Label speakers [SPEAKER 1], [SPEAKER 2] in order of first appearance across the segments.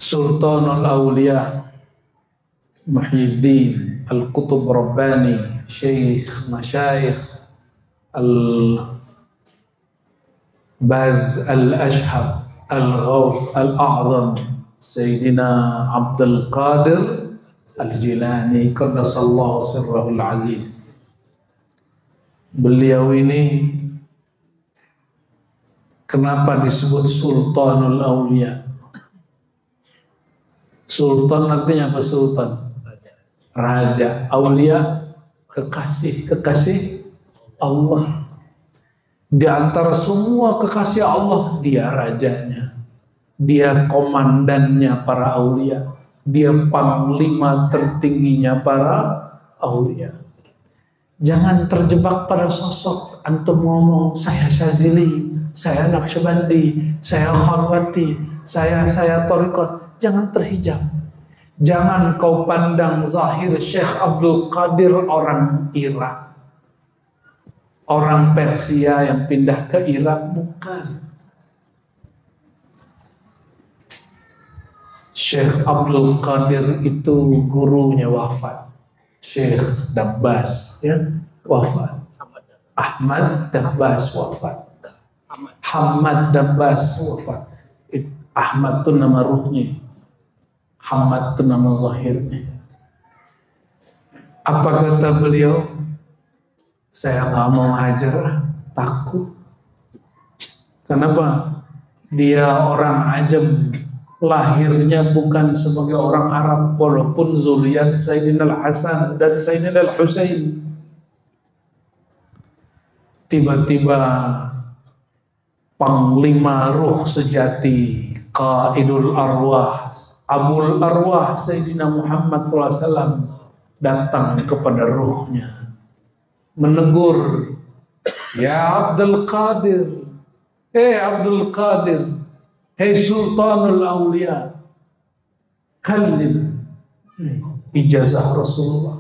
[SPEAKER 1] Sultanul Awliya Muhyiddin Al-Qutub Rabbani Syekh Masyayikh Al-Baz Al-Ashhab Al-Ghawth Al-A'zam Sayyidina Abdul Qadir Al-Jilani Qaddasallahu sirrahul aziz. Beliau ini kenapa disebut Sultanul Awliya? Sultan artinya apa? Sultan, raja. Aulia, kekasih Allah. Di antara semua kekasih Allah, dia rajanya, dia komandannya para aulia, dia panglima tertingginya para aulia. Jangan terjebak pada sosok. Antum ngomong saya Syazili, saya Naqsyabandi, saya Khalwati, saya Thariqat. Jangan terhijab. Jangan kau pandang zahir Syekh Abdul Qadir orang Irak, orang Persia yang pindah ke Irak. Bukan. Syekh Abdul Qadir itu gurunya wafat. Syekh Dabbas ya, wafat. Ahmad Dabbas wafat. Hamad Dabbas wafat. Ahmad itu nama ruhnya, Hamad itu nama zahirnya. Apa kata beliau? Saya nggak mau hajar, takut. Kenapa? Dia orang Ajam, lahirnya bukan sebagai orang Arab, walaupun zuriat Sayyidina Al-Hasan dan Sayyidina Al-Husain. Tiba-tiba panglima ruh sejati, Qaidul Arwah, Abul Arwah Sayyidina Muhammad SAW datang kepada ruhnya, menegur, ya Abdul Qadir, Abdul Qadir, Sultanul Awliya, kallim, ijazah Rasulullah,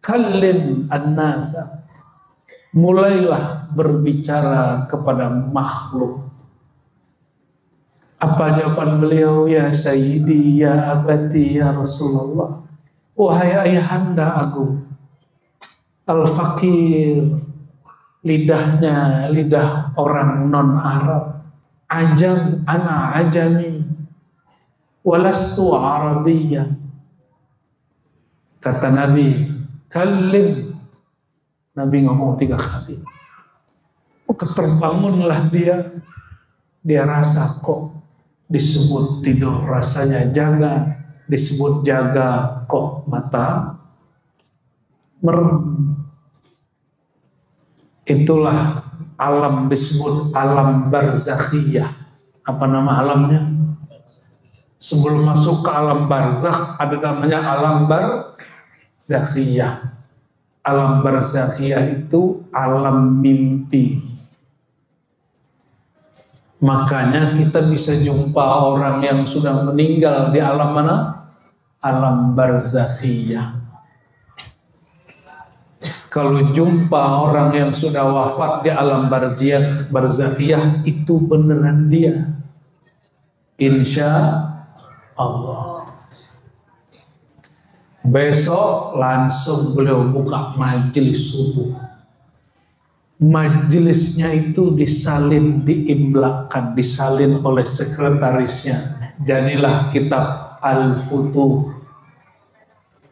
[SPEAKER 1] kallim an-nasa, mulailah berbicara kepada makhluk. Apa jawaban beliau? Ya Sayyidi, ya Abati, ya Rasulullah, wahai ayahanda agung, al-fakir, lidahnya lidah orang non-Arab, ajam, ana ajami, walastu arabiyya. Kata Nabi, kallim. Nabi ngomong 3 kali. Keterbangunlah dia rasa kok disebut tidur rasanya jaga, disebut jaga kok mata merem. Itulah alam, disebut alam barzakhiyah. Apa nama alamnya? Sebelum masuk ke alam barzakh ada namanya alam barzakhiyah. Alam barzakhiyah itu alam mimpi. Makanya kita bisa jumpa orang yang sudah meninggal di alam mana? Alam barzakhiyah. Kalau jumpa orang yang sudah wafat di alam barzakhiyah, itu beneran dia. Insya Allah. Besok langsung beliau buka majelis subuh. Majelisnya itu disalin, diimlakan, disalin oleh sekretarisnya. Jadilah kitab Al-Futuh,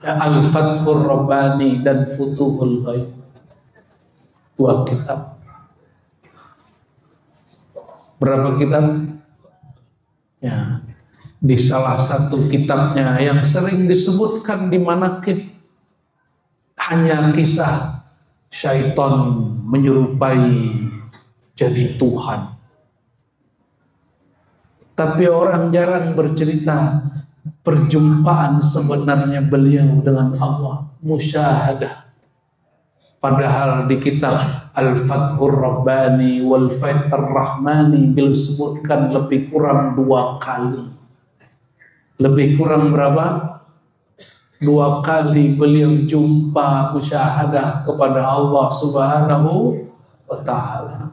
[SPEAKER 1] Al-Fathur Rabbani dan Futuhul Ghaib. 2 kitab. Berapa kitab? Ya, di salah satu kitabnya yang sering disebutkan di manaqib hanya kisah syaitan menyerupai jadi Tuhan. Tapi orang jarang bercerita perjumpaan sebenarnya beliau dengan Allah, musyahadah. Padahal di kitab Al-Fathur Rabbani wal Fathur Rahmani beliau sebutkan lebih kurang 2 kali. Lebih kurang berapa? 2 kali beliau jumpa musyahadah kepada Allah Subhanahu wa Ta'ala.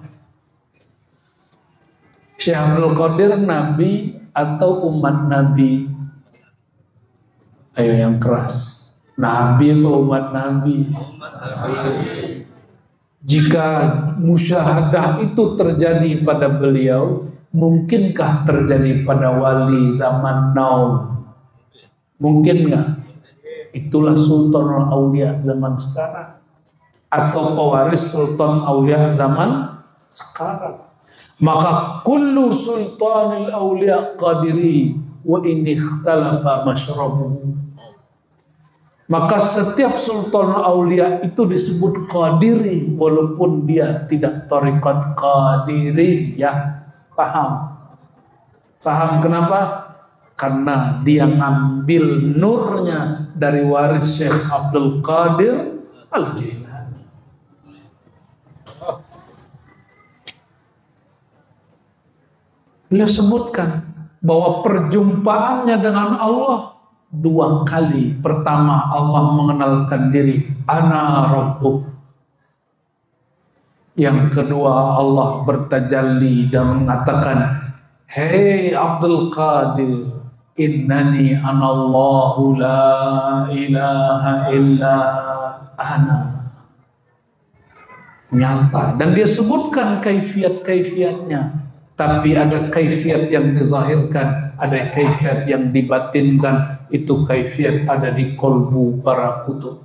[SPEAKER 1] Syekh Abdul Qadir Nabi atau umat Nabi? Ayo yang keras. Nabi atau umat Nabi? Jika musyahadah itu terjadi pada beliau, mungkinkah terjadi pada wali zaman now? Mungkin nggak? Itulah Sultanul Aulia zaman sekarang, atau pewaris Sultan Aulia zaman sekarang. Maka kullu sultanil aulia qadiri wa in ikhtalafa masyrabuhu. Maka setiap sultan aulia itu disebut qadiri walaupun dia tidak tariqat qadiriyah. Paham? Paham kenapa? Karena dia ngambil nurnya dari waris Syekh Abdul Qadir Al-Jilani. Beliau sebutkan bahwa perjumpaannya dengan Allah 2 kali. Pertama, Allah mengenalkan diri, Ana Rabbuk. Yang kedua, Allah bertajalli dan mengatakan, Hei Abdul Qadir, innani anallahu la ilaha illa ana. Nyata. Dan dia sebutkan kaifiat-kaifiatnya. Tapi ada kaifiat yang dizahirkan, ada kaifiat yang dibatinkan. Itu kaifiat ada di kolbu para kutub.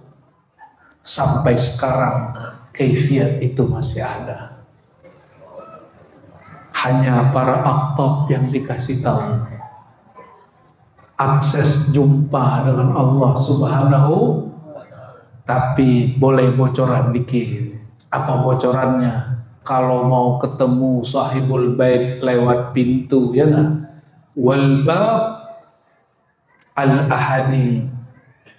[SPEAKER 1] Sampai sekarang kaifiat itu masih ada. Hanya para aktab yang dikasih tahu. Akses jumpa dengan Allah Subhanahu. Tapi boleh bocoran dikit. Apa bocorannya? Kalau mau ketemu sahibul bait lewat pintu, ya kan? Wal bab al-ahadi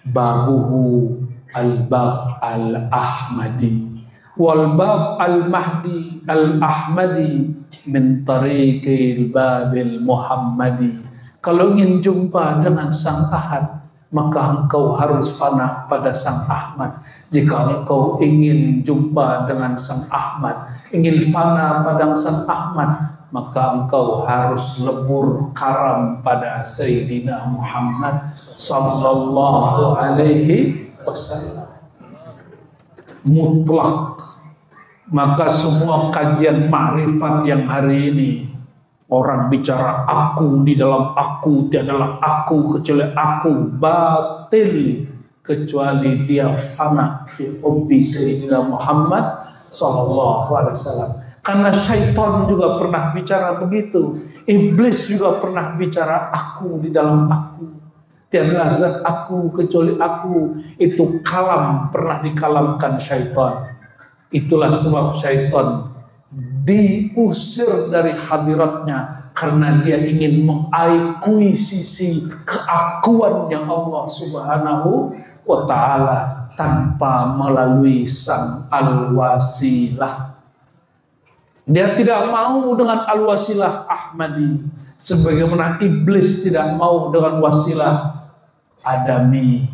[SPEAKER 1] babuhu al-bab al-ahmadi wal bab al-mahdi al-ahmadi min tariqil babil muhammadi. Kalau ingin jumpa dengan sang ahad, maka engkau harus fana pada sang Ahmad. Jika engkau ingin jumpa dengan sang Ahmad, ingin fana pada sang Ahmad, maka engkau harus lebur karam pada Sayyidina Muhammad sallallahu alaihi wasallam. Mutlak. Maka semua kajian ma'rifat yang hari ini orang bicara aku, di dalam aku tiadalah aku kecuali aku, batil kecuali dia fana fi hubbi Sayyidina Muhammad sallallahu alaihi wasallam. Karena syaitan juga pernah bicara begitu, iblis juga pernah bicara aku, di dalam aku tiadalah zat aku kecuali aku. Itu kalam, pernah dikalamkan syaitan. Itulah sebab syaitan diusir dari hadiratnya karena dia ingin mengakuisisi keakuan yang Allah Subhanahu wa ta'ala tanpa melalui sang al-wasilah. Dia tidak mau dengan al-wasilah Ahmadi, sebagaimana iblis tidak mau dengan wasilah Adami,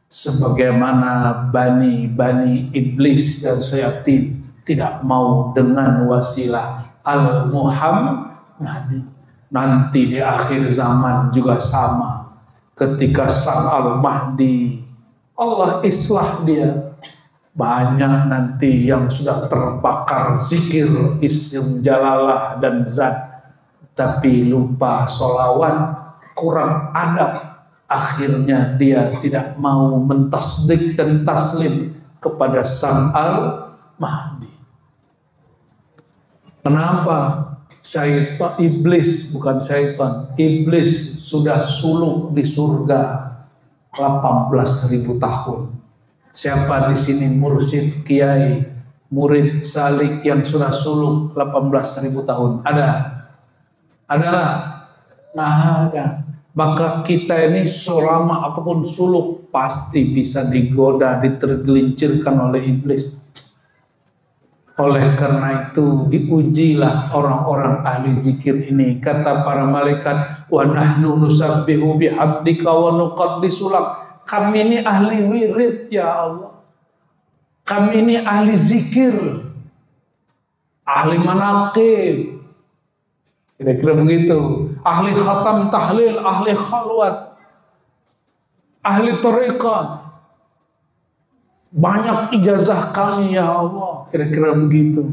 [SPEAKER 1] sebagaimana bani iblis dan syayatin tidak mau dengan wasilah al-Muhammadi. Nanti di akhir zaman juga sama. Ketika sang al-Mahdi, Allah islah dia, banyak nanti yang sudah terbakar zikir, isim jalalah dan zat, tapi lupa sholawat, kurang adab. Akhirnya dia tidak mau mentasdik dan taslim kepada sang al-Mahdi. Kenapa? Syaitan, iblis, bukan syaitan, iblis sudah suluk di surga 18.000 tahun. Siapa di sini mursyid kiai, murid salik yang sudah suluk 18.000 tahun? Ada? Ada? Nah, ada. Maka kita ini selama apapun suluk pasti bisa digoda, ditergelincirkan oleh iblis. Oleh karena itu diujilah orang-orang ahli zikir ini. Kata para malaikat, wa nahnu nusabbihu bihamdika wa nuqaddisu lak. Kami ini ahli wirid ya Allah. Kami ini ahli zikir, ahli manaqib, Kira-kira begitu. Ahli khatam tahlil, ahli khalwat, ahli tariqat. Banyak ijazah kami ya Allah. Kira-kira begitu.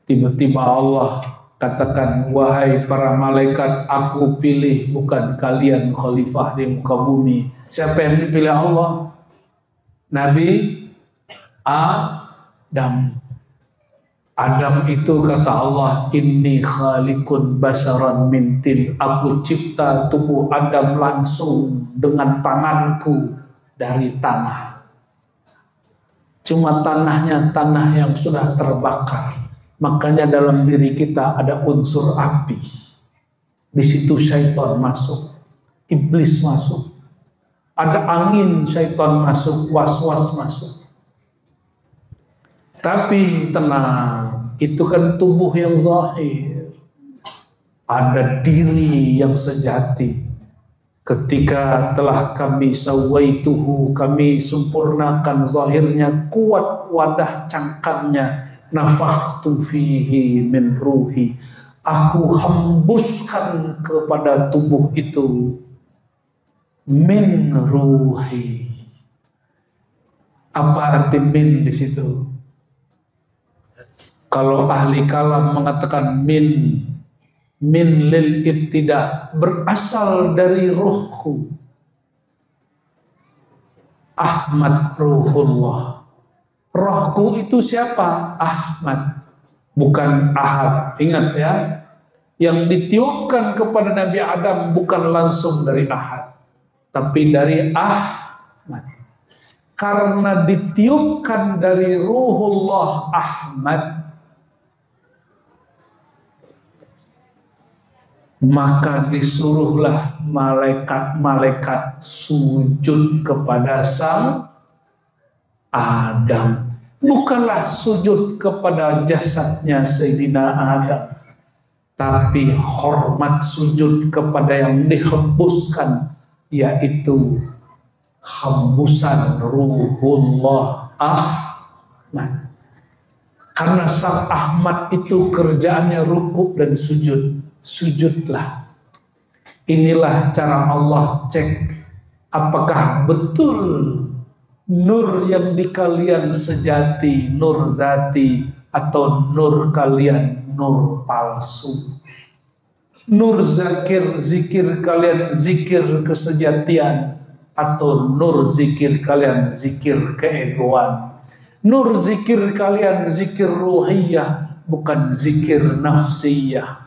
[SPEAKER 1] Tiba-tiba Allah katakan, wahai para malaikat, aku pilih bukan kalian khalifah di muka bumi. Siapa yang dipilih Allah? Nabi Adam. Adam itu kata Allah, inni khaliqun basharan min tin. Aku cipta tubuh Adam langsung dengan tanganku dari tanah. Cuma tanahnya tanah yang sudah terbakar. Makanya dalam diri kita ada unsur api. Di situ syaitan masuk, iblis masuk. Ada angin, syaitan masuk, was-was masuk. Tapi tenang, itu kan tubuh yang zahir. Ada diri yang sejati. Ketika telah kami sawaituhu, kami sempurnakan zahirnya, kuat wadah cangkangnya, nafakhtu fihi min ruhi. Aku hembuskan kepada tubuh itu min ruhi. Apa arti min di situ? Kalau ahli kalam mengatakan min lil ibtida, berasal dari ruhku. Ahmad ruhullah. Rohku itu siapa? Ahmad, bukan Ahad. Ingat ya, yang ditiupkan kepada Nabi Adam bukan langsung dari Ahad, tapi dari Ahmad. Karena ditiupkan dari ruhullah Ahmad, maka disuruhlah malaikat-malaikat sujud kepada sang Adam. Bukanlah sujud kepada jasadnya Sayyidina Adam, tapi hormat sujud kepada yang dihembuskan, yaitu hembusan ruhullah Ahmad. Karena sang Ahmad itu kerjaannya rukuk dan sujud. Sujudlah. Inilah cara Allah cek apakah betul nur yang di kalian sejati, nur zati, atau nur kalian nur palsu. Nur zikir kalian zikir kesejatian, atau nur zikir kalian zikir keegoan. Nur zikir kalian zikir ruhiyah, bukan zikir nafsiyah.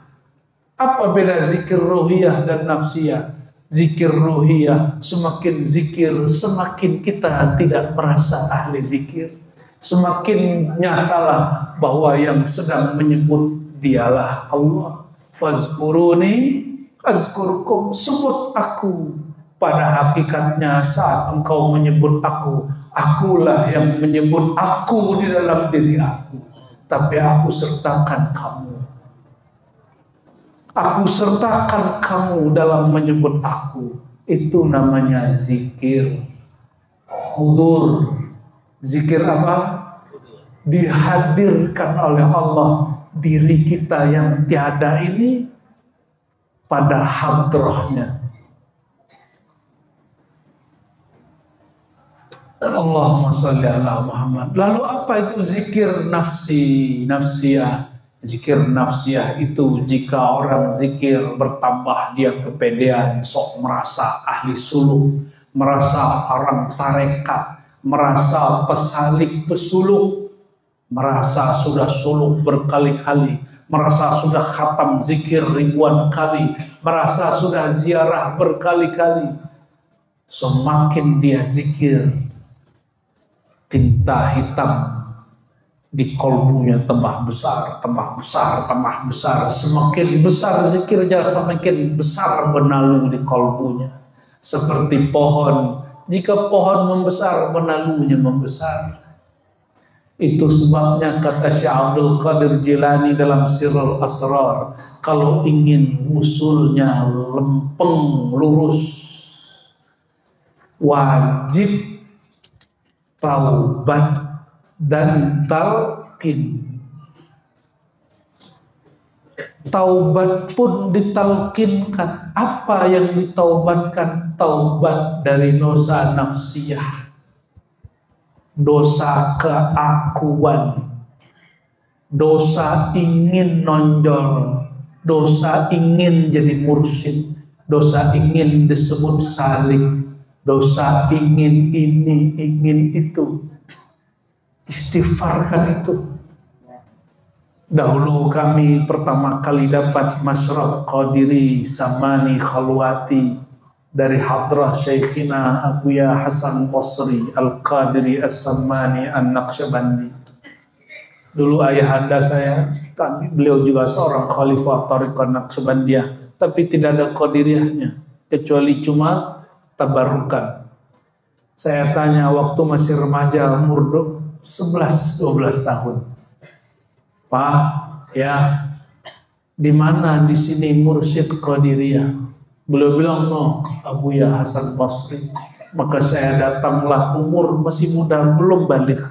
[SPEAKER 1] Apa beda zikir ruhiyah dan nafsiyah? Zikir ruhiyah, semakin zikir, semakin kita tidak merasa ahli zikir. Semakin nyatalah bahwa yang sedang menyebut dialah Allah. Fazkuruni azkurkum, sebut aku. Pada hakikatnya saat engkau menyebut aku, akulah yang menyebut aku di dalam diri aku. Tapi aku sertakan kamu. Aku sertakan kamu dalam menyebut aku. Itu namanya zikir hudur. Zikir apa? Dihadirkan oleh Allah diri kita yang tiada ini pada hadrahnya. Allahumma sholli ala Muhammad. Lalu apa itu zikir nafsiyah? Zikir nafsiyah itu jika orang zikir bertambah dia kepedean, sok merasa ahli suluk, merasa orang tarekat, merasa pesalik pesuluk, merasa sudah suluk berkali-kali, merasa sudah khatam zikir ribuan kali, merasa sudah ziarah berkali-kali. Semakin dia zikir, tinta hitam di kolbunya tambah besar, tambah besar, tambah besar. Semakin besar zikirnya, semakin besar benalu di kolbunya. Seperti pohon, jika pohon membesar, benalunya membesar. Itu sebabnya kata Syekh Abdul Qadir Jilani dalam Sirrul Asrar, kalau ingin usulnya lempeng lurus, wajib taubat dan talqin. Taubat pun ditalkinkan. Apa yang ditaubatkan? Taubat dari dosa nafsiyah, dosa keakuan, dosa ingin nonjol, dosa ingin jadi mursyid, dosa ingin disebut salik, dosa ingin ini, ingin itu. Istighfarkan itu. Dahulu kami pertama kali dapat Masyrab Qadiri Samani Khalwati dari hadrah Syekhina Abuya Hasan Basri Al-Qadiri As-Samani An-Naqsyabandi. Dulu ayahanda saya, beliau juga seorang khalifah Thariqah Naqsyabandiyah, tapi tidak ada Qadiriyahnya, kecuali cuma tabarukan. Saya tanya waktu masih remaja, umur 11-12 tahun. Pak, ya, di mana di sini mursyid Qadiriyah? Beliau bilang, no, Abuya Hasan Basri. Maka saya datanglah, umur masih muda, belum balik.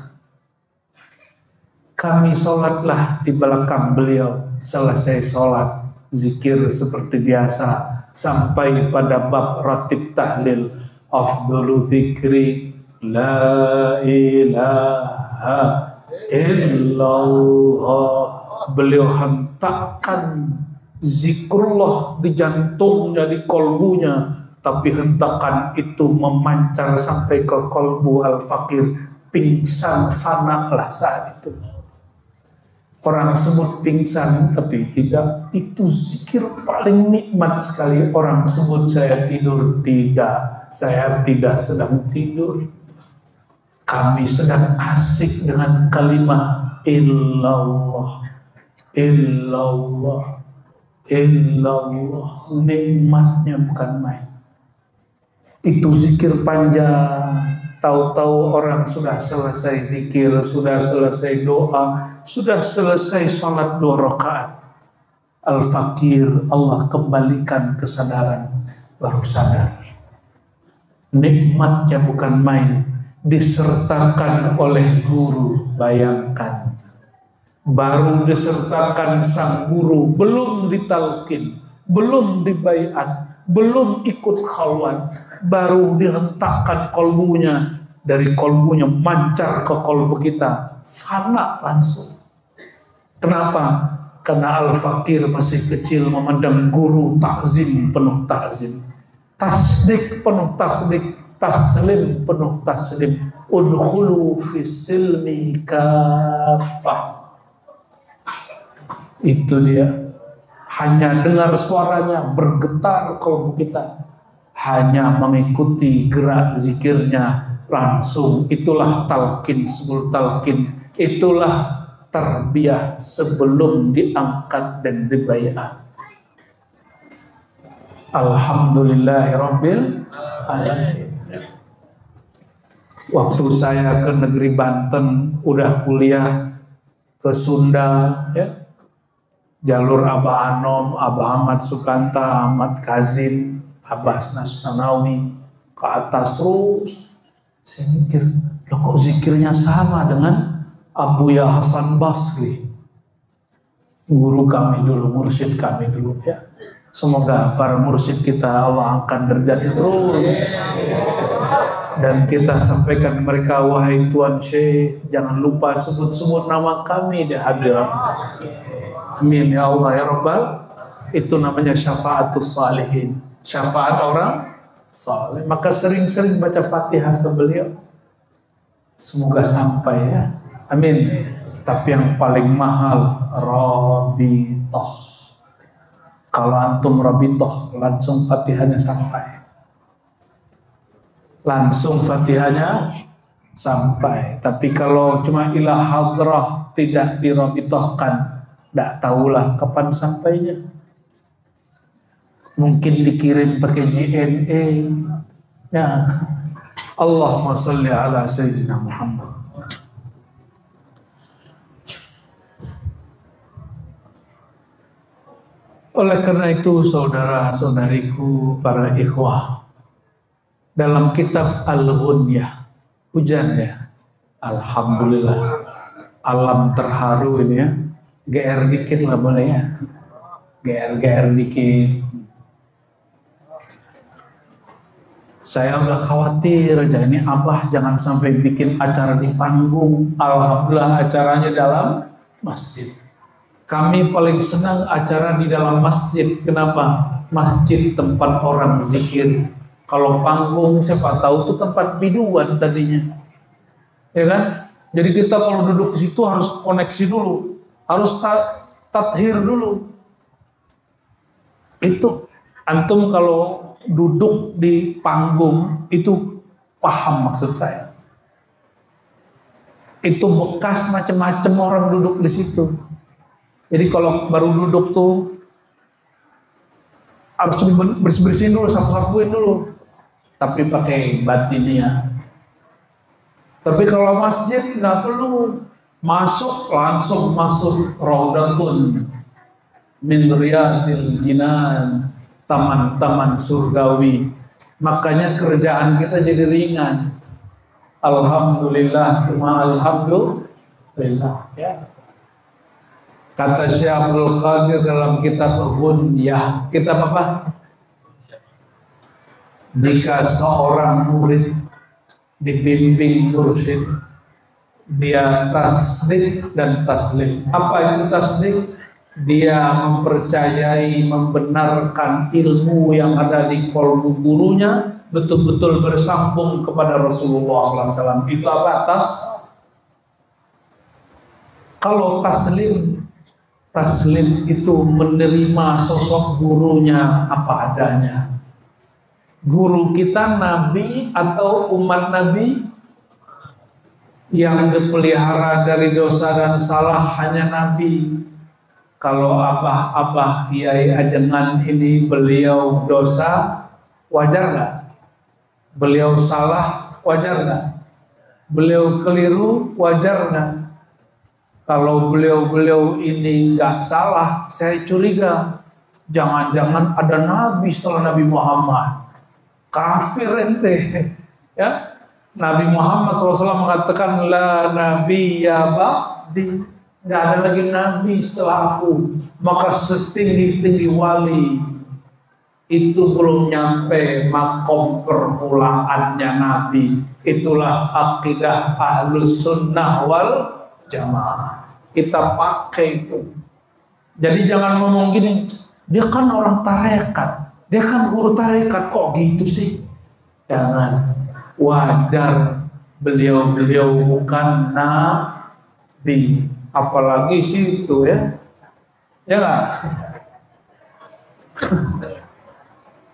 [SPEAKER 1] Kami sholatlah di belakang beliau. Selesai sholat, zikir seperti biasa, sampai pada bab ratib tahlil. Afdalu zikri la ilaha illallah. Beliau hentakkan zikrullah di jantungnya, di kolbunya, tapi hentakan itu memancar sampai ke kolbu al-fakir. Pingsan, fana lah saat itu. Orang sebut pingsan, tapi tidak. Itu zikir paling nikmat sekali. Orang sebut saya tidur, tidak. Saya tidak sedang tidur. Kami sedang asik dengan kalimat illallah, illallah, illallah. Nikmatnya bukan main. Itu zikir panjang. Tahu-tahu orang sudah selesai zikir, sudah selesai doa, sudah selesai sholat 2 rakaat. Al-fakir, Allah kembalikan kesadaran, baru sadar. Nikmatnya bukan main. Disertakan oleh guru, bayangkan. Baru disertakan sang guru, belum ditalkin, belum dibaiat, belum ikut khalwat, baru dihentakkan kolbunya, dari kolbunya mancar ke kolbu kita, fana langsung. Kenapa? Karena al-fakir masih kecil memandang guru takzim penuh takzim, tasdik penuh tasdik, taslim penuh taslim. Udkhulu fis silmi kafah. Itu dia. Hanya dengar suaranya bergetar kolbu kita, hanya mengikuti gerak zikirnya langsung. Itulah talqin sebelum talqin, itulah tarbiyah sebelum diangkat dan dibaiat. Alhamdulillahirabbil alamin. Waktu saya ke negeri Banten, udah kuliah ke Sunda, ya, jalur Abah Anom, Abah Ahmad Sukanta, Ahmad Kazim, Abbas Nasanawi, ke atas terus. Saya mikir, loh kok zikirnya sama dengan Abuya Hasan Basri, guru kami dulu, mursyid kami dulu, ya. Semoga para mursyid kita Allah angkat derajatnya terus. Dan kita sampaikan mereka, wahai Tuan Syekh, jangan lupa sebut-sebut nama kami di hadirat. Amin ya Allah ya Rabbal. Itu namanya syafaatus salihin, syafaat orang saleh. Maka sering-sering baca Fatihah ke beliau. Semoga sampai ya. Amin. Tapi yang paling mahal Rabitoh. Kalau antum Rabitoh, langsung Fatihahnya sampai. Langsung Fatihahnya sampai. Tapi kalau cuma ilah hadrah, tidak dirabitohkan, tidak tahulah kapan sampainya. Mungkin dikirim pakai JNE. Ya. Allahumma sholli ala Sayyidina Muhammad. Oleh karena itu, saudara-saudariku, para ikhwah, dalam kitab Al-Ghunyah, hujan ya, alhamdulillah, alam terharu ini ya, GR dikit lah boleh ya. GR-GR dikit. Saya udah khawatir aja ini Abah jangan sampai bikin acara di panggung. Alhamdulillah acaranya dalam masjid. Kami paling senang acara di dalam masjid. Kenapa? Masjid tempat orang zikir. Kalau panggung siapa tahu itu tempat biduan tadinya. Ya kan? Jadi kita kalau duduk di situ harus koneksi dulu. Harus tathir dulu. Itu antum kalau duduk di panggung itu paham maksud saya. Itu bekas macam-macam orang duduk di situ. Jadi kalau baru duduk tuh harus bersih-bersihin dulu, sapu-sapuin dulu. Tapi pakai batinnya. Tapi kalau masjid nggak perlu masuk langsung masuk raudatun min riyadil jinan, taman-taman surgawi. Makanya kerjaan kita jadi ringan. Alhamdulillah, semua alhamdulillah. Ya. Kata Syekh Abdul Qadir dalam kitab Ghunyah, kitab apa? Jika seorang murid dibimbing mursyid, dia tasdik dan taslim. Apa itu tasdik? Dia mempercayai, membenarkan ilmu yang ada di kolbu gurunya betul-betul bersambung kepada Rasulullah SAW. Itu apa? Kalau taslim itu menerima sosok gurunya apa adanya. Guru kita Nabi atau umat Nabi yang dipelihara dari dosa dan salah hanya Nabi. Kalau abah kiai ajengan ini beliau dosa, wajar nggak? Beliau salah, wajar nggak? Beliau keliru, wajar nggak? Kalau beliau ini nggak salah, saya curiga. Jangan-jangan ada nabi setelah Nabi Muhammad. Kafir ente. Ya, Nabi Muhammad SAW mengatakan la nabi ya ba'di. Nggak ada lagi nabi setelah aku. Maka setinggi-tinggi wali itu belum nyampe makom permulaannya nabi. Itulah akidah ahlus sunnah wal jamaah. Kita pakai itu. Jadi jangan ngomong gini, dia kan orang tarekat, dia kan guru tarekat, kok gitu sih? Jangan. Wajar, beliau bukan nabi, apalagi situ ya. Ya nggak?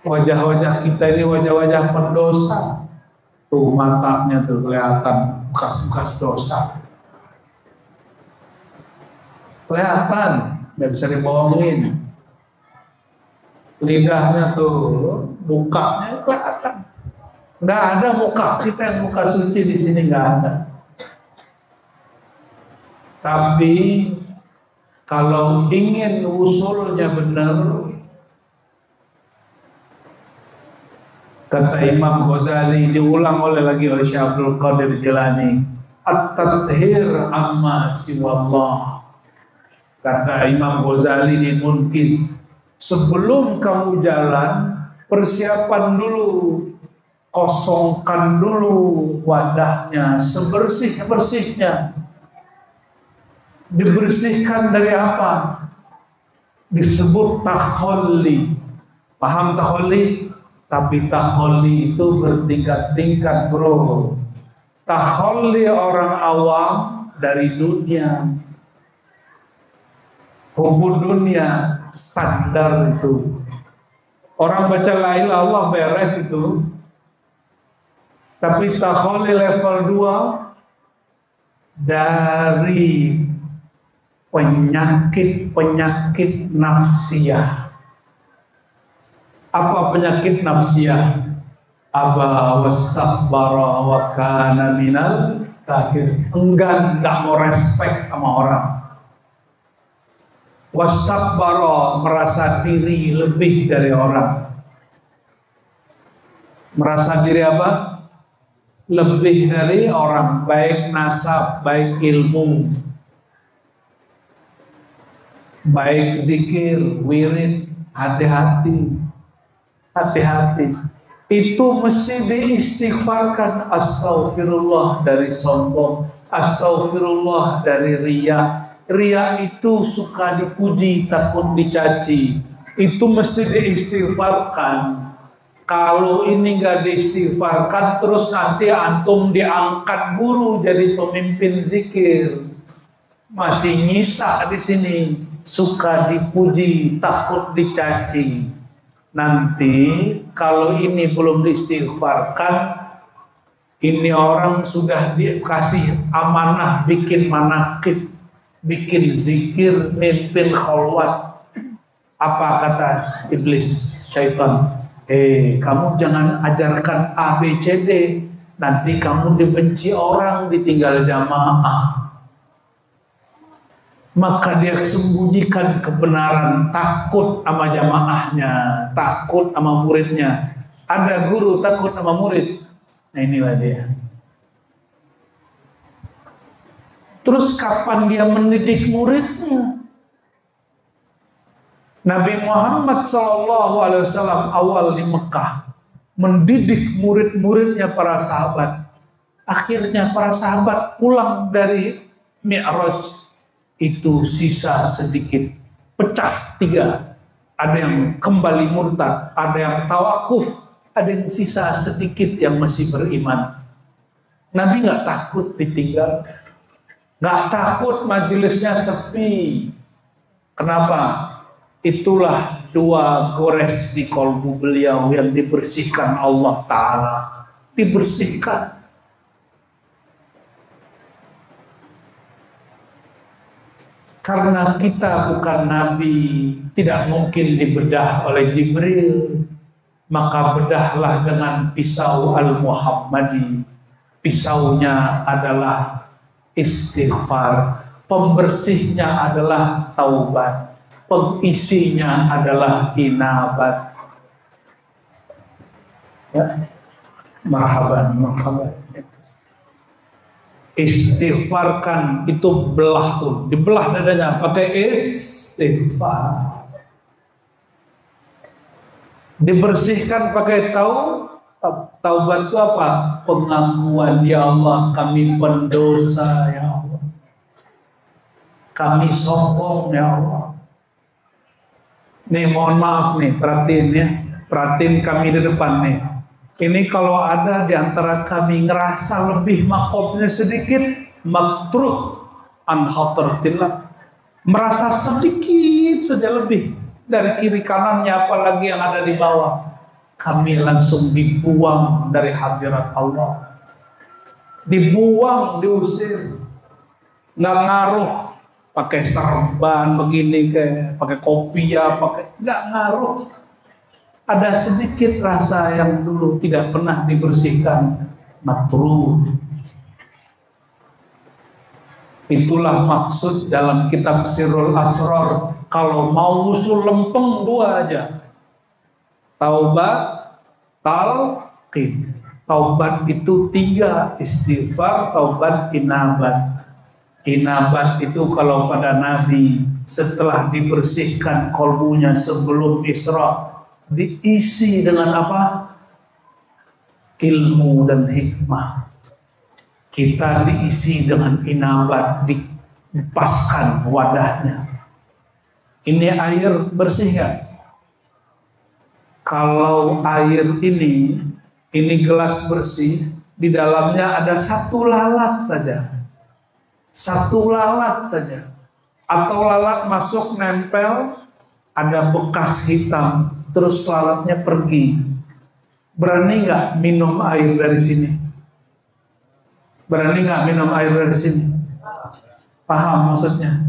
[SPEAKER 1] Wajah-wajah kita ini wajah-wajah pendosa. Tuh matanya tuh kelihatan bekas-bekas dosa. Kelihatan, nggak bisa dibohongin. Lidahnya tuh, mukanya kelihatan. Nggak ada muka kita yang muka suci di sini, nggak ada. Tapi kalau ingin usulnya benar, kata Imam Ghazali, diulang lagi oleh Syekh Abdul Qadir Jilani, at-tathhir amma siwallah. Kata Imam Ghazali di Munqiz, sebelum kamu jalan, persiapan dulu, kosongkan dulu wadahnya sebersih-bersihnya. Dibersihkan dari apa? Disebut taholli. Paham taholli? Tapi taholli itu bertingkat-tingkat, bro. Taholli orang awam dari dunia. Hukum dunia standar itu. Orang baca la ilaha illallah beres itu. Tapi taholli level 2 dari penyakit nafsiyah. Apa penyakit nafsiyah? Aba wastakbara wa kana minal kafir. Enggak mau respect sama orang. Wastakbara, merasa diri lebih dari orang. Merasa diri apa? Lebih dari orang, baik nasab, baik ilmu. Baik zikir, wirid, hati-hati. Hati-hati. Itu mesti diistighfarkan. Astaghfirullah dari sombong, astaghfirullah dari riya. Riya itu suka dipuji, takut dicaci. Itu mesti diistighfarkan. Kalau ini nggak diistighfarkan, terus nanti antum diangkat guru jadi pemimpin zikir. Masih nyisa di sini, suka dipuji, takut dicaci. Nanti kalau ini belum diistighfarkan, ini orang sudah dikasih amanah bikin manakib, bikin zikir, mimpin khalwat. Apa kata iblis, syaitan? Kamu jangan ajarkan A, B, C, D. Nanti kamu dibenci orang, ditinggal jamaah. Maka dia sembunyikan kebenaran, takut sama jamaahnya, takut sama muridnya. Ada guru takut sama murid. Nah inilah dia. Terus kapan dia mendidik muridnya? Nabi Muhammad SAW awal di Mekah mendidik murid-muridnya para sahabat. Akhirnya para sahabat pulang dari Mi'raj. Itu sisa sedikit, pecah 3. Ada yang kembali murtad, ada yang tawakuf, ada yang sisa sedikit yang masih beriman. Nabi nggak takut ditinggal, nggak takut majelisnya sepi. Kenapa? Itulah 2 gores di kolbu beliau yang dibersihkan Allah Ta'ala. Dibersihkan. Karena kita bukan Nabi, tidak mungkin dibedah oleh Jibril. Maka bedahlah dengan pisau Al-Muhammadi. Pisaunya adalah istighfar. Pembersihnya adalah taubat. Pengisinya adalah inabat. Ya. Marhaban, marhaban. Istighfarkan itu belah tuh, dibelah dadanya pakai istighfar. Dibersihkan pakai taubat itu apa? Pengakuan, ya Allah kami pendosa ya Allah. Kami sombong ya Allah. Nih mohon maaf nih, perhatiin ya. Perhatiin kami di depan nih. Ini kalau ada di antara kami ngerasa lebih makomnya sedikit, makruh an hadratillah, merasa sedikit saja lebih dari kiri kanannya, apalagi yang ada di bawah, kami langsung dibuang dari hadirat Allah, dibuang, diusir. Nggak ngaruh pakai serban begini kayak pakai kopiah, pakai nggak ngaruh. Ada sedikit rasa yang dulu tidak pernah dibersihkan, makruh. Itulah maksud dalam kitab Sirrul Asrar. Kalau mau usul lempeng 2 aja. Taubat, talqin. Taubat itu 3, istighfar, taubat, inabat. Inabat itu kalau pada Nabi setelah dibersihkan kolbunya sebelum Isra, diisi dengan apa? Ilmu dan hikmah. Kita diisi dengan inabat, dipaskan wadahnya. Ini air bersih gak? Kalau air ini gelas bersih, di dalamnya ada 1 lalat saja. 1 lalat saja. Atau lalat masuk nempel, ada bekas hitam, terus lalatnya pergi. Berani nggak minum air dari sini? Berani nggak minum air dari sini? Paham maksudnya?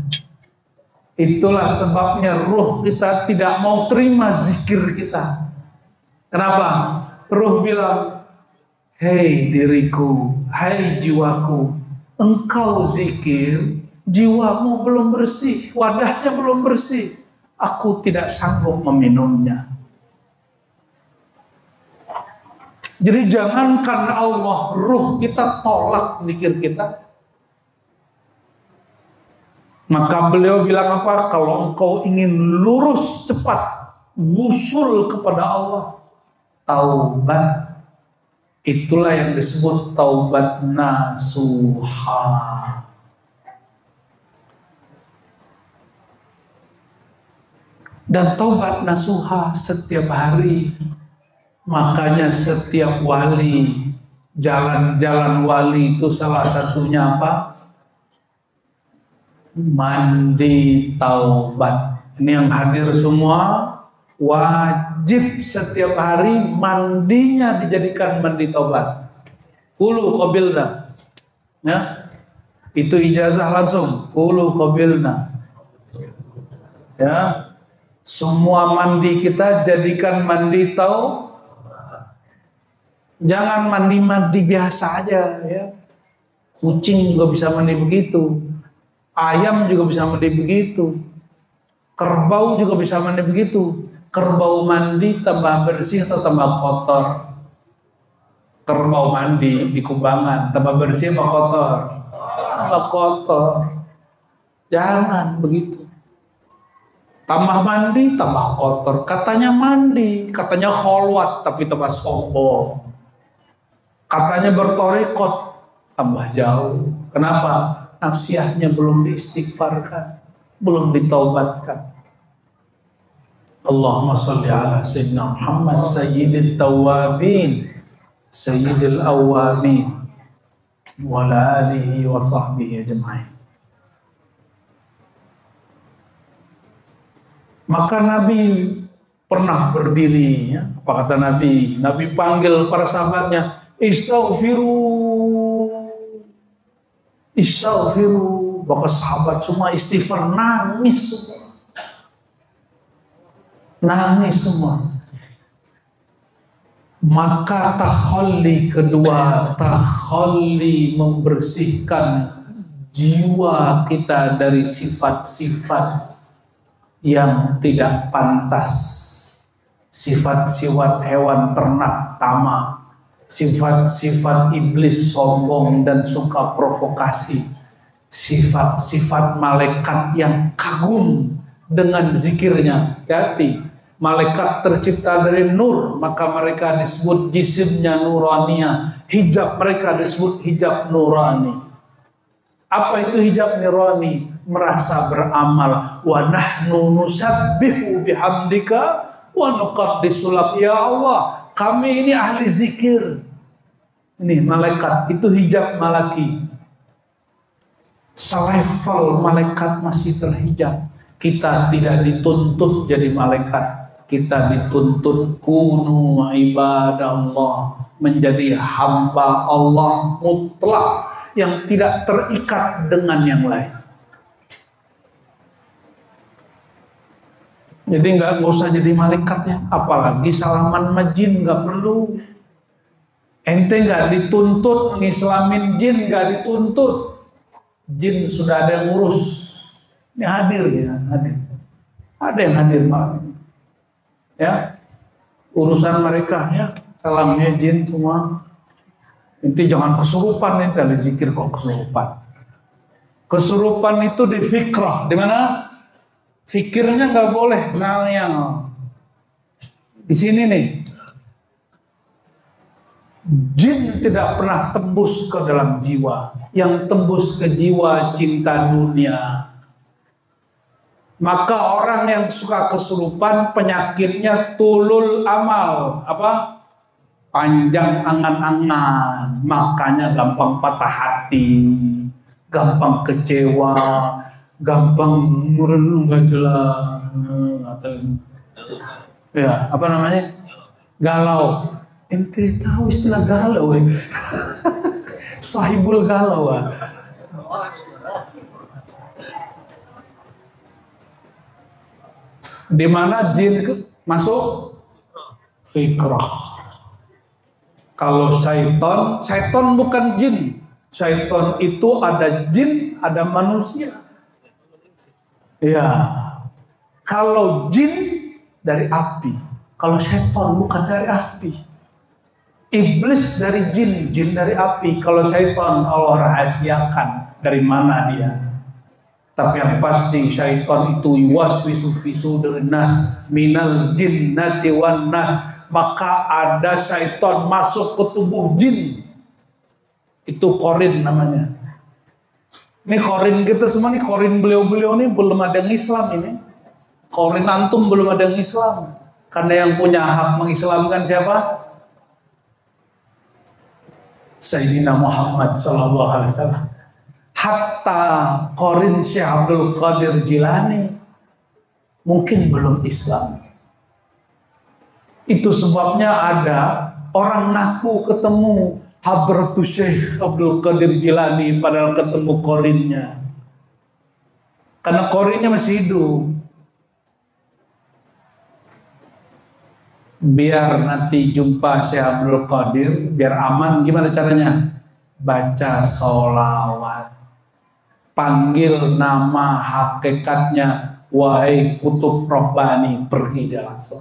[SPEAKER 1] Itulah sebabnya ruh kita tidak mau terima zikir kita. Kenapa? Ruh bilang, hei diriku, hai jiwaku, engkau zikir, jiwamu belum bersih, wadahnya belum bersih. Aku tidak sanggup meminumnya. Jadi jangankan Allah, ruh kita tolak zikir kita. Maka beliau bilang apa? Kalau engkau ingin lurus cepat, wusul kepada Allah, taubat. Itulah yang disebut taubat nasuha. Dan taubat nasuha setiap hari. Makanya setiap wali, jalan-jalan wali itu salah satunya apa? Mandi taubat. Ini yang hadir semua wajib setiap hari mandinya dijadikan mandi taubat. Kulu qabilna. Ya. Itu ijazah langsung. Kulu qabilna. Ya. Semua mandi kita jadikan mandi taubat. Jangan mandi-mandi biasa aja ya. Kucing juga bisa mandi begitu. Ayam juga bisa mandi begitu. Kerbau juga bisa mandi begitu. Kerbau mandi tambah bersih atau tambah kotor? Kerbau mandi di kubangan tambah bersih apa kotor? Tambah kotor. Jangan begitu. Tambah mandi tambah kotor. Katanya mandi, katanya kholwat tapi tambah sombong. Katanya bertorekot tambah jauh. Kenapa? Nafsiyahnya belum diistighfarkan, belum ditaubatkan. Allahumma salli ala Sayyidina Muhammad Sayyidil Tawabin Sayyidil Awamin wa ala alihi wa sahbihi ajma'in. Maka Nabi pernah berdiri ya. Apa kata Nabi? Nabi panggil para sahabatnya, istaghfiru. Istaghfiru. Maka sahabat semua istighfar, nangis semua. Nangis semua. Maka tahalli kedua, tahalli membersihkan jiwa kita dari sifat-sifat yang tidak pantas, sifat-sifat hewan ternak tamak, sifat-sifat iblis sombong dan suka provokasi, sifat-sifat malaikat yang kagum dengan zikirnya. Hati, malaikat tercipta dari nur, maka mereka disebut jisimnya nuraniyah. Hijab mereka disebut hijab nurani. Apa itu hijab nurani? Merasa beramal. Wa nahnu nusabbihu bihamdika wa nuqaddisu lak. Ya Allah, kami ini ahli zikir. Ini malaikat, itu hijab malaki. Selevel malaikat masih terhijab. Kita tidak dituntut jadi malaikat. Kita dituntut kunu ibadallah, menjadi hamba Allah mutlak yang tidak terikat dengan yang lain. Jadi nggak usah jadi malaikatnya, apalagi salaman sama jin nggak perlu. Ente nggak dituntut mengislamin jin, nggak dituntut. Jin sudah ada yang ngurus. Ini hadir ya, hadir. Ada yang hadir malam ini. Ya, urusan mereka ya, salamnya jin semua. Inti jangan kesurupan nih, dari zikir kok kesurupan. Kesurupan itu di fikrah, di mana? Fikirnya nggak boleh ngayal. Di sini nih, jin tidak pernah tembus ke dalam jiwa. Yang tembus ke jiwa cinta dunia. Maka orang yang suka kesurupan penyakitnya tulul amal, apa? Panjang angan-angan, makanya gampang patah hati, gampang kecewa, gampang merenung gak jelas, atau ya apa namanya? Galau. Ente tahu istilah galau ya? Sahibul galau ya. Di mana jin masuk fikrah. Kalau syaitan bukan jin. Syaitan itu ada jin, ada manusia. Ya. Kalau jin dari api, kalau syaitan bukan dari api. Iblis dari jin, jin dari api. Kalau syaitan Allah rahasiakan dari mana dia. Tapi yang pasti syaitan itu yuwaswisu fi sudurin nas minal jinnati wan nas. Maka ada syaitan masuk ke tubuh jin. Itu korin namanya. Ini korin kita semua nih, korin beliau-beliau ini belum ada yang Islam ini. Korin antum belum ada yang Islam. Karena yang punya hak mengislamkan siapa? Sayyidina Muhammad sallallahu alaihi wasallam. Hatta korin Syekh Abdul Qadir Jilani mungkin belum Islam. Itu sebabnya ada orang ngaku ketemu Hadratus Syekh Abdul Qadir Jilani padahal ketemu korinnya. Karena korinnya masih hidup. Biar nanti jumpa Syekh Abdul Qadir, biar aman, gimana caranya? Baca sholawat. Panggil nama hakikatnya, wahai kutub robbani, pergi dia langsung.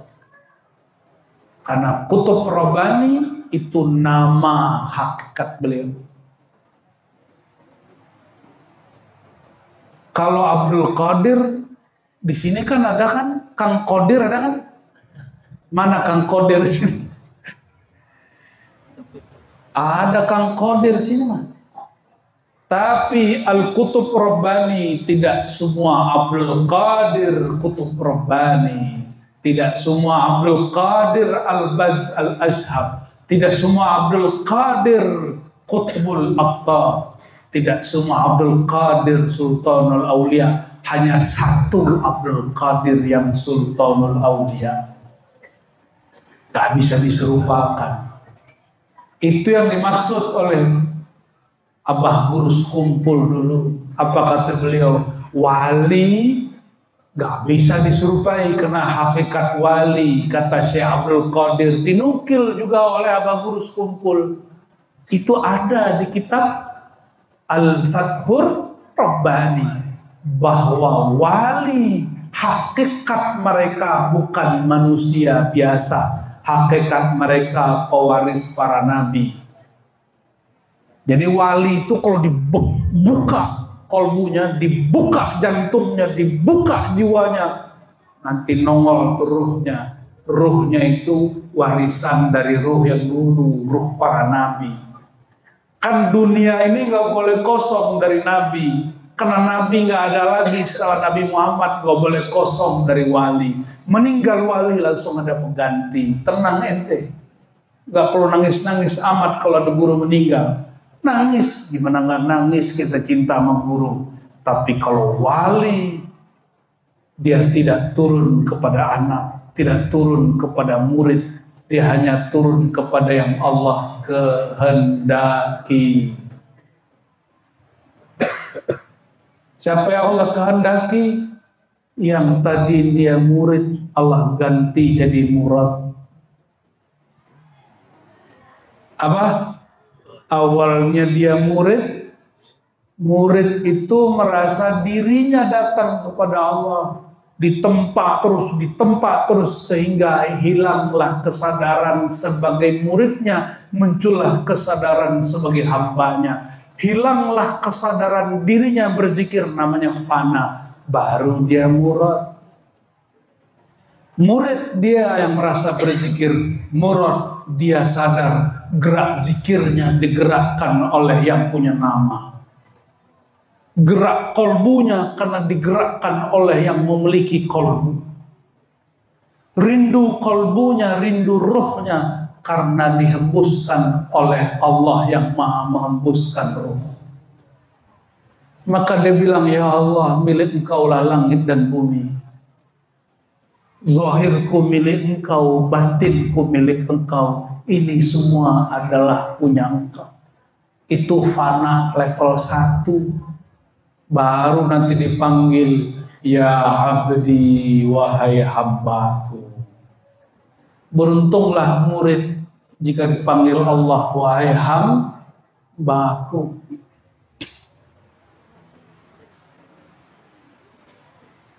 [SPEAKER 1] Karena kutub robbani itu nama hakikat beliau. Kalau Abdul Qadir di sini kan ada kan, Kang Qadir ada kan? Mana Kang Qadir di sini? Ada Kang Qadir di sini mah. Tapi Al-Kutub Rabbani tidak semua Abdul Qadir Kutub Rabbani. Tidak semua Abdul Qadir Al-Baz Al-Ashhab. Tidak semua Abdul Qadir Qutbul Aqtab. Tidak semua Abdul Qadir Sultanul Aulia. Hanya satu Abdul Qadir yang Sultanul Aulia. Gak bisa diserupakan. Itu yang dimaksud oleh Abah Gurus Kumpul dulu. Apa kata beliau? Wali gak bisa diserupai karena hakikat wali. Kata Syekh Abdul Qadir. Dinukil juga oleh Abah Gurus Kumpul. Itu ada di kitab Al-Fathur Rabbani. Bahwa wali hakikat mereka bukan manusia biasa. Hakikat mereka pewaris para nabi. Jadi wali itu kalau dibuka kolbunya, dibuka jantungnya, dibuka jiwanya, nanti nongol tuh ruhnya. Ruhnya itu warisan dari ruh yang dulu, ruh para nabi. Kan dunia ini nggak boleh kosong dari nabi. Karena nabi nggak ada lagi setelah Nabi Muhammad, nggak boleh kosong dari wali. Meninggal wali langsung ada pengganti. Tenang ente, nggak perlu nangis-nangis amat kalau ada guru meninggal. Nangis, gimana nggak nangis, kita cinta sama guru. Tapi kalau wali, dia tidak turun kepada anak, tidak turun kepada murid, dia hanya turun kepada yang Allah kehendaki. Siapa yang Allah kehendaki? Yang tadi dia murid, Allah ganti jadi murad. Apa? Awalnya dia murid, murid itu merasa dirinya datang kepada Allah, ditempa terus sehingga hilanglah kesadaran sebagai muridnya, muncullah kesadaran sebagai hambanya, hilanglah kesadaran dirinya berzikir, namanya fana, baru dia murad. Murid dia yang merasa berzikir, murad dia sadar gerak zikirnya digerakkan oleh yang punya nama. Gerak kolbunya karena digerakkan oleh yang memiliki kolbu. Rindu kolbunya, rindu ruhnya karena dihembuskan oleh Allah yang maha menghembuskan ruh. Maka dia bilang, ya Allah, milik engkau lah langit dan bumi. Zahirku milik engkau, batinku milik engkau. Ini semua adalah punya engkau. Itu fana level 1. Baru nanti dipanggil, ya abdi, wahai hambaku. Beruntunglah murid jika dipanggil Allah, wahai hambaku.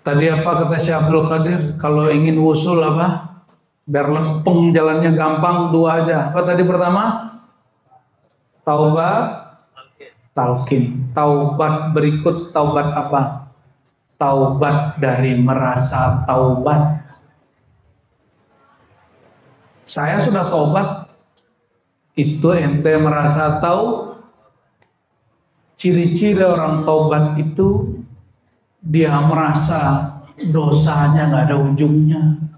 [SPEAKER 1] Tadi apa kata Syekh Abdul Qadir? Kalau ingin wusul apa? Biar lempeng jalannya gampang, 2 aja. Apa tadi pertama? Taubat, talqin. Taubat berikut taubat apa? taubat dari merasa taubat. Saya sudah taubat, itu ente merasa tahu. Ciri-ciri orang taubat itu dia merasa dosanya nggak ada ujungnya,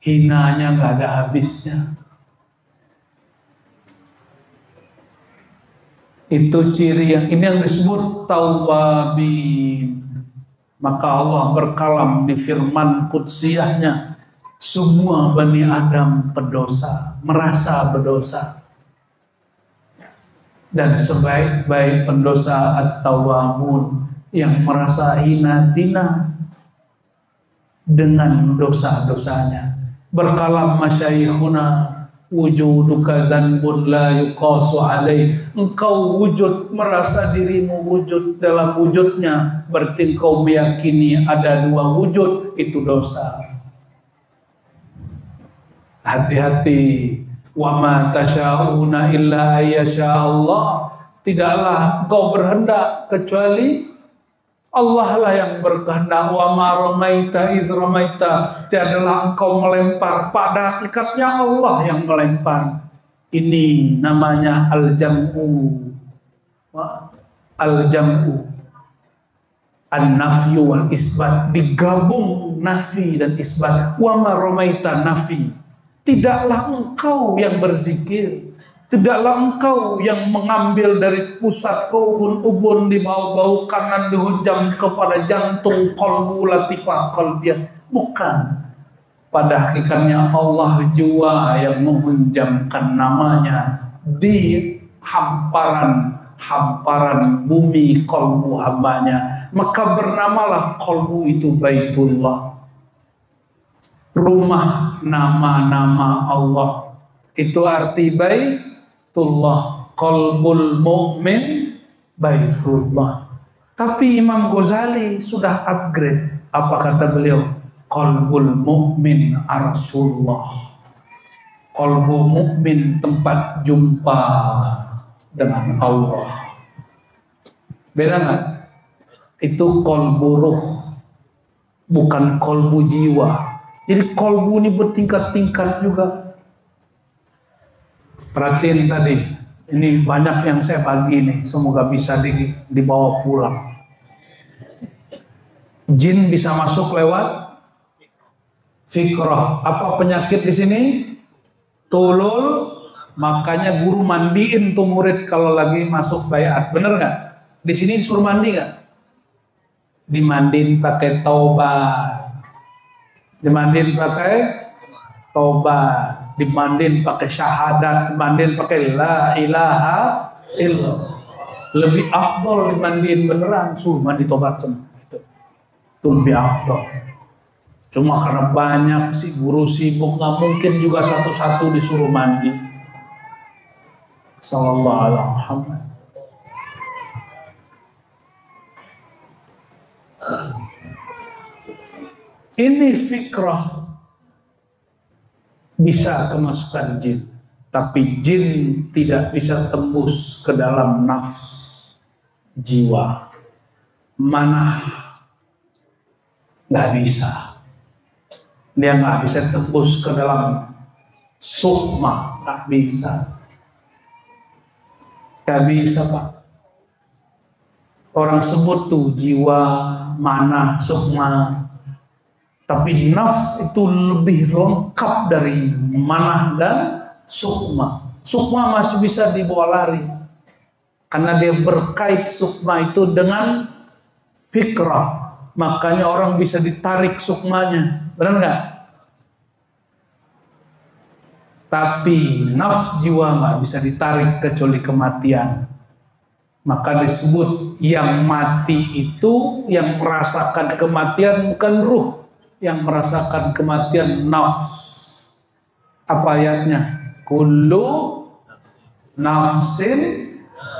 [SPEAKER 1] hinanya nggak ada habisnya. Itu ciri yang ini yang disebut tawabin. Maka Allah berkalam di firman Qudsiyahnya, semua Bani Adam pendosa, merasa berdosa. Dan sebaik-baik pendosa at-tawwabun, yang merasa hina dina dengan dosa-dosanya. Berkalam masyayikhuna, wujuduka dzanbun la yuqasu alaih. Engkau wujud, merasa dirimu wujud dalam wujudnya, berarti engkau meyakini ada dua wujud, itu dosa. Hati-hati. Wa ma tasyauna illa ayyasha Allah. Tidaklah engkau berhendak kecuali Allah lah yang berkehendak. Wa ma ramaita idz ramaita. Tiadalah engkau melempar, pada hakikatnya Allah yang melempar. Ini namanya al-jam'u. Al-jam'u an-nafyu wal isbat, digabung nafi dan isbat. Wa ma ramaita nafi. Tidaklah engkau yang berzikir, tidaklah engkau yang mengambil dari pusat ke ubun-ubun di bau-bau kanan dihujam kepada jantung qalbu latifah qalbiyah. Bukan. Pada hakikatnya Allah jua yang menghujamkan namanya di hamparan bumi qalbu hambanya. Maka bernamalah qalbu itu Baitullah, rumah nama-nama Allah. Itu arti Baitullah. Qalbul mu'min Baitullah. Tapi Imam Ghazali sudah upgrade. Apa kata beliau? Qalbul mu'min Arsulullah. Qalbu mu'min tempat jumpa dengan Allah. Beda nggak? Itu qalbu ruh, bukan qalbu jiwa. Jadi kolbu ini bertingkat-tingkat juga. Perhatiin tadi, ini banyak yang saya bagi nih, semoga bisa dibawa pulang. Jin bisa masuk lewat fikrah. Apa penyakit di sini? Tulul. Makanya guru mandiin tuh murid kalau lagi masuk bayat. Bener nggak? Di sini disuruh mandi nggak? Dimandiin pakai taubat. Dimandiin pakai tobat, dimandiin pakai syahadat, dimandiin pakai la ilaha illallah. Lebih afdol dimandiin beneran, suruh mandi tobat itu lebih afdol. Cuma karena banyak si guru sibuk, nggak mungkin juga satu-satu disuruh mandi. Sallallahu alaihi wasallam. Ini fikrah bisa kemasukan jin, tapi jin tidak bisa tembus ke dalam nafs jiwa. Mana nggak bisa, dia nggak bisa tembus ke dalam sukma, nggak bisa, Pak. Orang sebut tuh jiwa, mana, sukma. Tapi nafs itu lebih lengkap dari manah dan sukma. Sukma masih bisa dibawa lari, karena dia berkait sukma itu dengan fikrah. Makanya orang bisa ditarik sukmanya, benar nggak? Tapi nafs jiwa nggak bisa ditarik kecuali kematian. Maka disebut yang mati itu, yang merasakan kematian bukan ruh, yang merasakan kematian nafs. Apa ayatnya? Kullu nafsin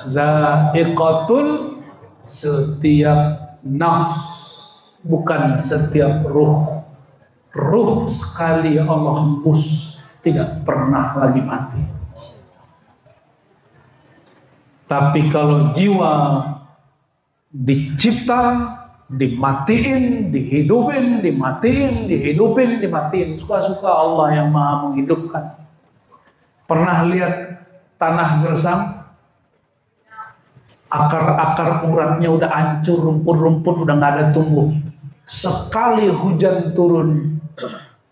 [SPEAKER 1] dha'iqatul, setiap nafs, bukan setiap ruh. Ruh sekali Allah hembus tidak pernah lagi mati. Tapi kalau jiwa dicipta dimatiin, dihidupin, dimatiin, dihidupin, dimatiin. Suka-suka Allah yang maha menghidupkan. Pernah lihat tanah gersang? Akar-akar uratnya udah hancur, rumput-rumput udah nggak ada tumbuh. Sekali hujan turun,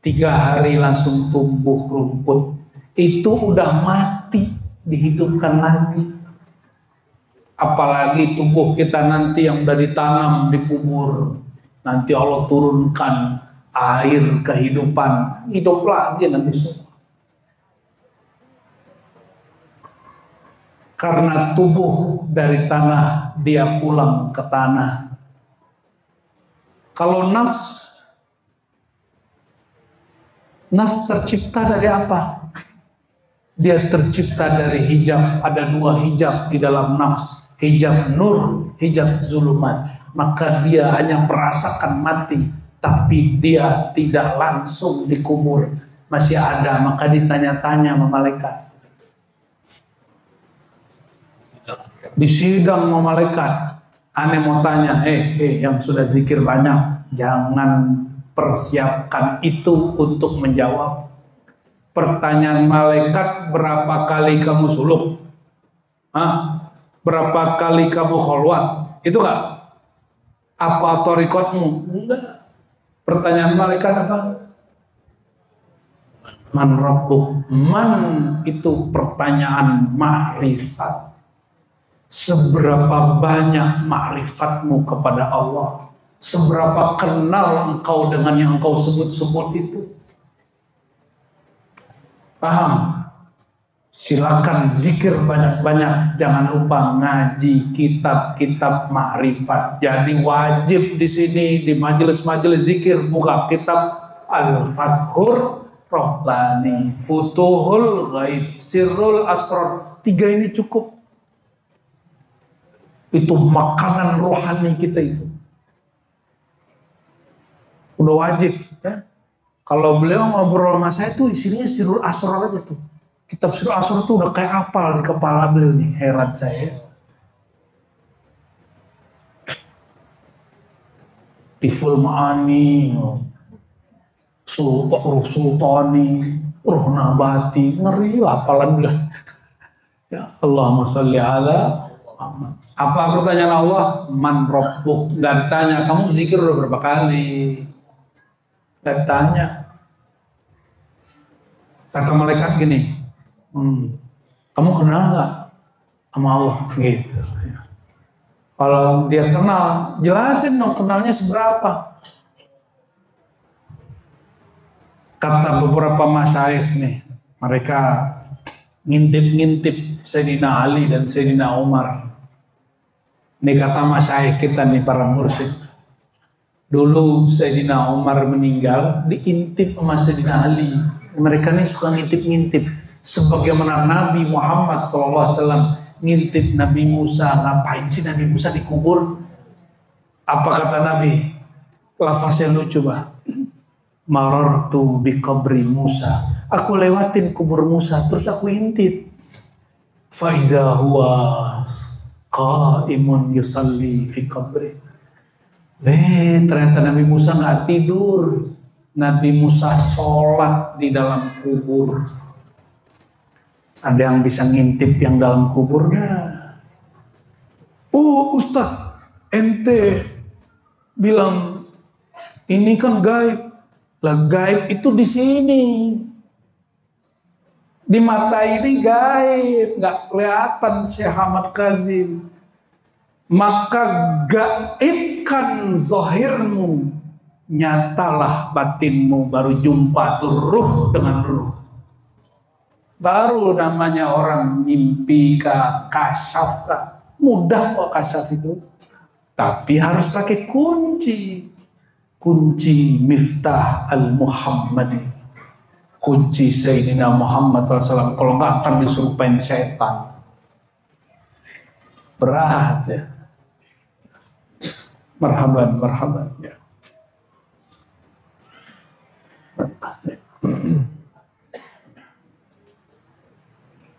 [SPEAKER 1] 3 hari langsung tumbuh rumput. Itu udah mati, dihidupkan lagi. Apalagi tubuh kita nanti yang udah ditanam, dikubur. Nanti Allah turunkan air kehidupan, hidup lagi nanti semua. Karena tubuh dari tanah, dia pulang ke tanah. Kalau nafs tercipta dari apa? Dia tercipta dari hijab. Ada 2 hijab di dalam nafs. Hijab nur, hijab zulumat. Maka dia hanya merasakan mati, tapi dia tidak langsung dikubur. Masih ada, maka ditanya-tanya sama malaikat. Disidang sama malaikat. Aneh mau tanya, yang sudah zikir banyak, jangan persiapkan itu untuk menjawab. Pertanyaan malaikat, berapa kali kamu suluk? Berapa kali kamu kholwat? Itu gak? Apa torikotmu? Enggak. Pertanyaan malaikat apa? Man rabbuk? Man itu pertanyaan ma'rifat. Seberapa banyak ma'rifatmu kepada Allah? Seberapa kenal engkau dengan yang engkau sebut-sebut itu? Paham? Silakan zikir banyak-banyak. Jangan lupa ngaji kitab-kitab ma'rifat. Jadi wajib di sini di majelis-majelis zikir buka kitab Al-Fathur Rabbani, Futuhul Ghaib, Sirrul Asrar. 3 ini cukup. Itu makanan rohani kita itu. Udah wajib ya. Kalau beliau ngobrol sama saya tuh isinya Sirrul Asrar aja tuh. Kitab Sirrul Asrar tuh udah kayak hafal di kepala beliau nih. Heran saya. Tiful Ma'ani, Ruh Sultani, Ruh Nabati, ngeri hafalan beliau. Ya Allahumma sholli ala Muhammad. Apa pertanyaan Allah? Man rabbuk? Dan tanya, kamu zikir udah berapa kali? Dan tanya. Kata malaikat gini, kamu kenal nggak sama Allah? Gitu. Kalau dia kenal, jelasin dong kenalnya seberapa. Kata beberapa masyayikh nih, mereka ngintip-ngintip Sayyidina Ali dan Sayyidina Umar. Ini kata masyayikh kita nih, para mursyid. Dulu Sayyidina Umar meninggal, diintip sama Sayyidina Ali. Mereka nih suka ngintip-ngintip. Sebagaimana Nabi Muhammad SAW ngintip Nabi Musa. Ngapain sih Nabi Musa dikubur? Apa kata Nabi? Lafaznya lucu bah. Marartu bi qabri Musa. Aku lewatin kubur Musa, terus aku intip. Faiza huwa qaimun yusalli fi qabri. Ternyata Nabi Musa nggak tidur. Nabi Musa sholat di dalam kubur. Ada yang bisa ngintip yang dalam kuburnya? Oh Ustaz, ente bilang ini kan gaib. Lah gaib itu di sini. Di mata ini gaib, nggak kelihatan Syekh Ahmad Kazim. Maka gaibkan zahirmu, nyatalah batinmu, baru jumpa tuh ruh dengan ruh. Baru namanya orang mimpi kah, kasyaf kah. Mudah kok kasyaf itu. Tapi harus pakai kunci. Kunci Miftah Al-Muhammadi. Kunci Sayyidina Muhammad SAW. Kalau nggak akan disurupain setan. Berat ya. Marhaban, marhaban ya.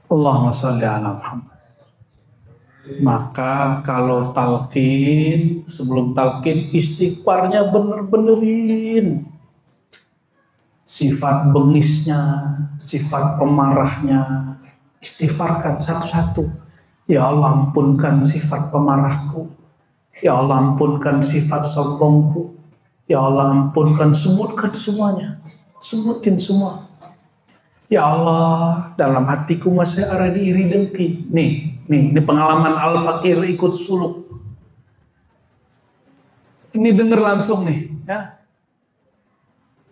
[SPEAKER 1] Allahumma sholli ala Muhammad. Maka kalau talqin, sebelum talqin istighfarnya bener-benerin. Sifat bengisnya, sifat pemarahnya, istighfarkan satu-satu. Ya Allah, ampunkan sifat pemarahku. Ya Allah, ampunkan sifat sombongku. Ya Allah, ampunkan, sebutkan semuanya. Sebutin semua. Ya Allah, dalam hatiku masih ada iri dengki. Ini pengalaman Al-Fakir ikut suluk. Ini denger langsung nih, ya.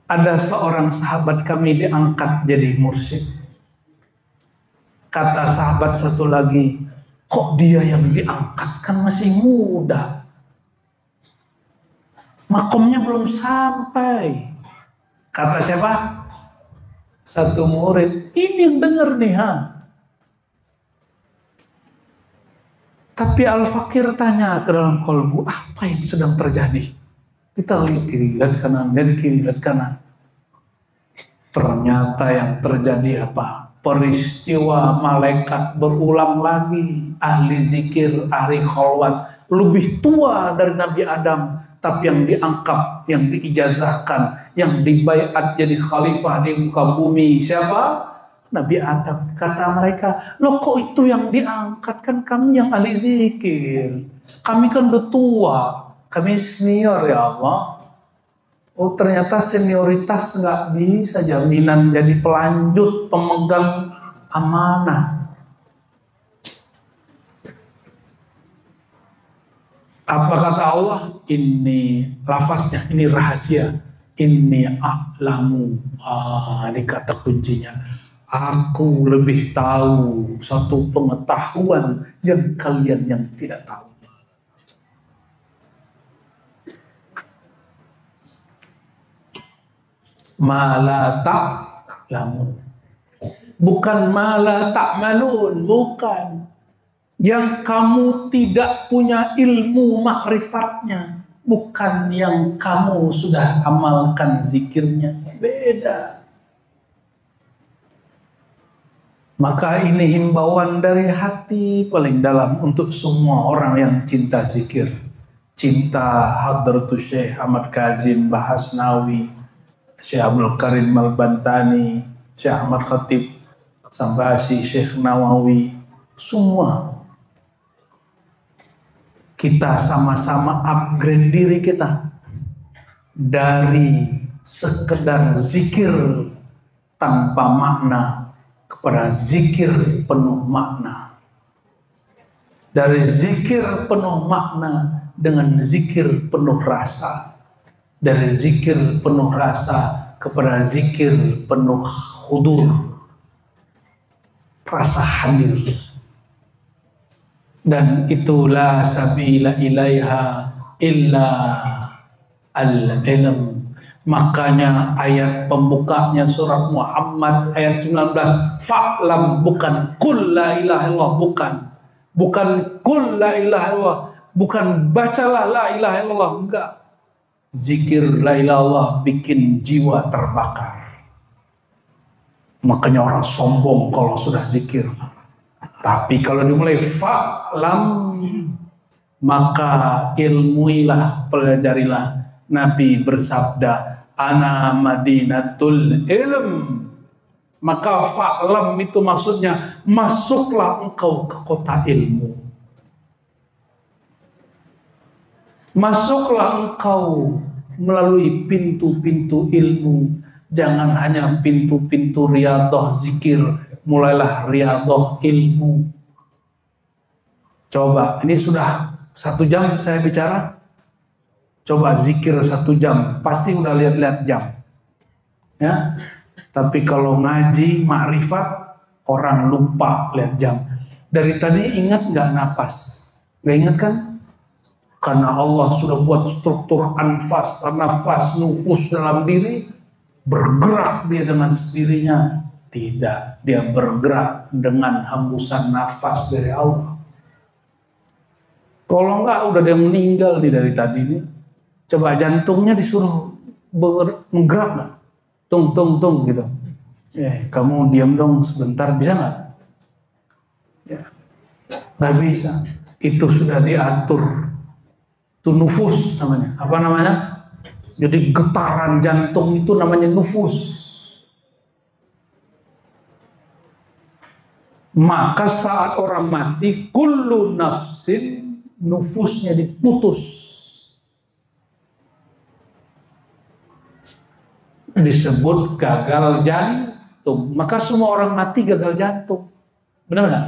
[SPEAKER 1] Ada seorang sahabat kami diangkat jadi mursyid. Kata sahabat satu lagi, kok dia yang diangkat, kan masih muda. Makomnya belum sampai. Kata siapa? Satu murid. Ini yang denger nih, ha. Tapi Al-Fakir tanya ke dalam kolbu, apa yang sedang terjadi? Kita lihat kiri dan kanan, dan kiri dan kanan. Ternyata yang terjadi apa? Peristiwa malaikat berulang lagi. Ahli zikir, ahli khalwat, lebih tua dari Nabi Adam, tapi yang diangkat, yang diijazahkan, yang dibaiat jadi khalifah di muka bumi. Siapa? Nabi Adam. Kata mereka, loh kok itu yang diangkat? Kan kami yang ahli zikir. Kami kan udah tua. Kami senior ya Allah. Oh ternyata senioritas nggak bisa jaminan jadi pelanjut pemegang amanah. Apa kata Allah? Ini lafaznya, ini rahasia. Ini a'lamu. Ini kata kuncinya. Aku lebih tahu satu pengetahuan yang kalian yang tidak tahu. Mala ta'lamun. Bukan mala ta'malun, bukan. Yang kamu tidak punya ilmu makrifatnya, bukan yang kamu sudah amalkan zikirnya. Beda. Maka ini himbauan dari hati paling dalam untuk semua orang yang cinta zikir. Cinta Hadratus Syekh Ahmad Kazim Bahasnawi, Syekh Abdul Karim Al-Bantani, Syekh Ahmad Khatib Sambasi, Syekh Nawawi, semua kita sama-sama upgrade diri kita dari sekedar zikir tanpa makna kepada zikir penuh makna, dari zikir penuh makna dengan zikir penuh rasa, dari zikir penuh rasa kepada zikir penuh hudur, rasa hadir. Dan itulah sabila ilaiha illa al-ilm. Makanya ayat pembukanya surat Muhammad ayat 19, fa'lam, bukan qul la ilaha illallah, bukan qul la ilaha illallah, bukan bacalah la ilaha illallah, enggak. Zikir la ilaha illallah bikin jiwa terbakar. Makanya orang sombong kalau sudah zikir. Tapi kalau dimulai fa'lam, maka ilmuilah, pelajarilah. Nabi bersabda, ana madinatul ilm. Maka fa'lam itu maksudnya, masuklah engkau ke kota ilmu. Masuklah engkau melalui pintu-pintu ilmu. Jangan hanya pintu-pintu riyadhah zikir, mulailah riyadhah ilmu. Coba, ini sudah 1 jam saya bicara. Coba zikir 1 jam, pasti udah lihat-lihat jam. Ya, tapi kalau ngaji makrifat, orang lupa lihat jam. Dari tadi ingat nggak napas? Nggak ingat kan? Karena Allah sudah buat struktur anfas, nafas, nufus dalam diri, bergerak dia dengan sendirinya. Tidak, dia bergerak dengan hembusan nafas dari Allah. Kalau enggak, udah dia meninggal nih dari tadi nih. Coba jantungnya disuruh menggerak nggak? Tung gitu. Kamu diam dong sebentar, bisa nggak? Ya, nggak bisa. itu sudah diatur. Itu nufus namanya. Apa namanya? Jadi getaran jantung itu namanya nufus. Maka saat orang mati, kullu nafsin, nufusnya diputus. Disebut gagal jantung. Maka semua orang mati gagal jantung. Benar nggak?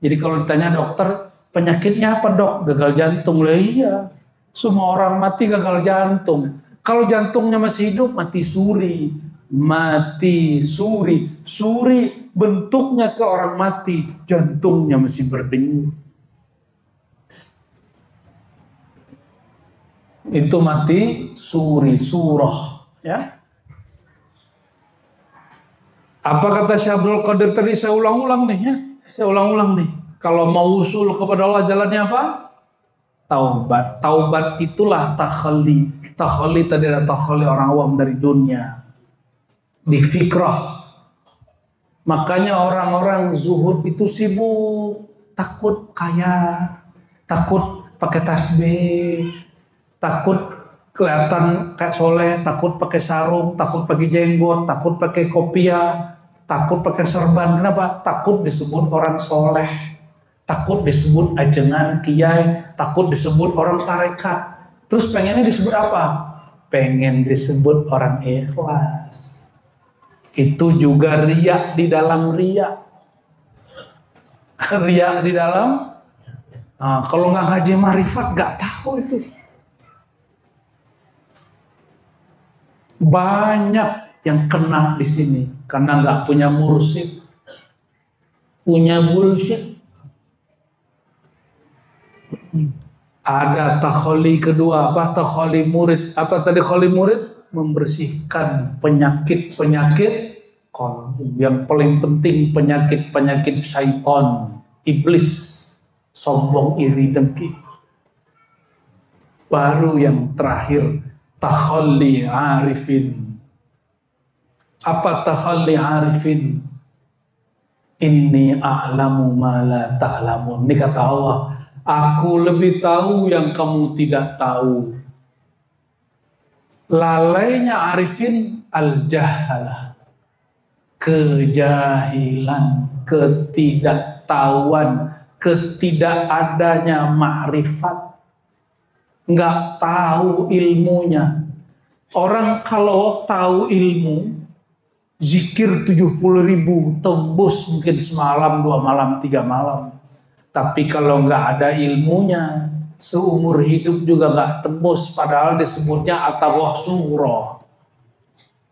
[SPEAKER 1] Jadi kalau ditanya dokter, penyakitnya apa dok? Gagal jantung. Lah iya, semua orang mati gagal jantung. Kalau jantungnya masih hidup, mati suri. Mati suri. Suri bentuknya ke orang mati, jantungnya masih berdenyut. Itu mati suri, surah. Ya. Apa kata Syekh Abdul Qadir tadi? Saya ulang-ulang nih ya. Saya ulang-ulang nih. Kalau mau usul kepada Allah jalannya apa? Taubat. Taubat itulah takhalli. Takhalli tadi adalah takhalli orang awam dari dunia. Di fikrah. Makanya orang-orang zuhud itu sibuk. Takut kaya. Takut pakai tasbih. Takut kelihatan kayak soleh. Takut pakai sarung. Takut pakai jenggot. Takut pakai kopiah. Takut pakai serban. Kenapa? Takut disebut orang soleh. Takut disebut ajengan kiai. Takut disebut orang tarekat. Terus pengennya disebut apa? Pengen disebut orang ikhlas. Itu juga riak di dalam riak. Riak di dalam. Nah, kalau nggak ngaji marifat nggak tahu itu. Banyak yang kena di sini karena nggak punya mursyid. Punya mursyid. Ada takholi kedua, apa takholi murid? Apa tadi takholi murid? Membersihkan penyakit-penyakit qalbu. Yang paling penting penyakit-penyakit syaitan, iblis, sombong, iri, dengki. Baru yang terakhir takholi arifin. Apa takholi arifin? Inni a'lamu ma la ta'lamun. Ini kata Allah. Aku lebih tahu yang kamu tidak tahu. Lalainya arifin al-jahalah. Kejahilan, ketidaktahuan, ketidakadanya ma'rifat. Nggak tahu ilmunya. Orang kalau tahu ilmu, zikir 70.000, tembus mungkin semalam, 2 malam, 3 malam. Tapi kalau nggak ada ilmunya, seumur hidup juga nggak tembus. Padahal disebutnya atawah surah.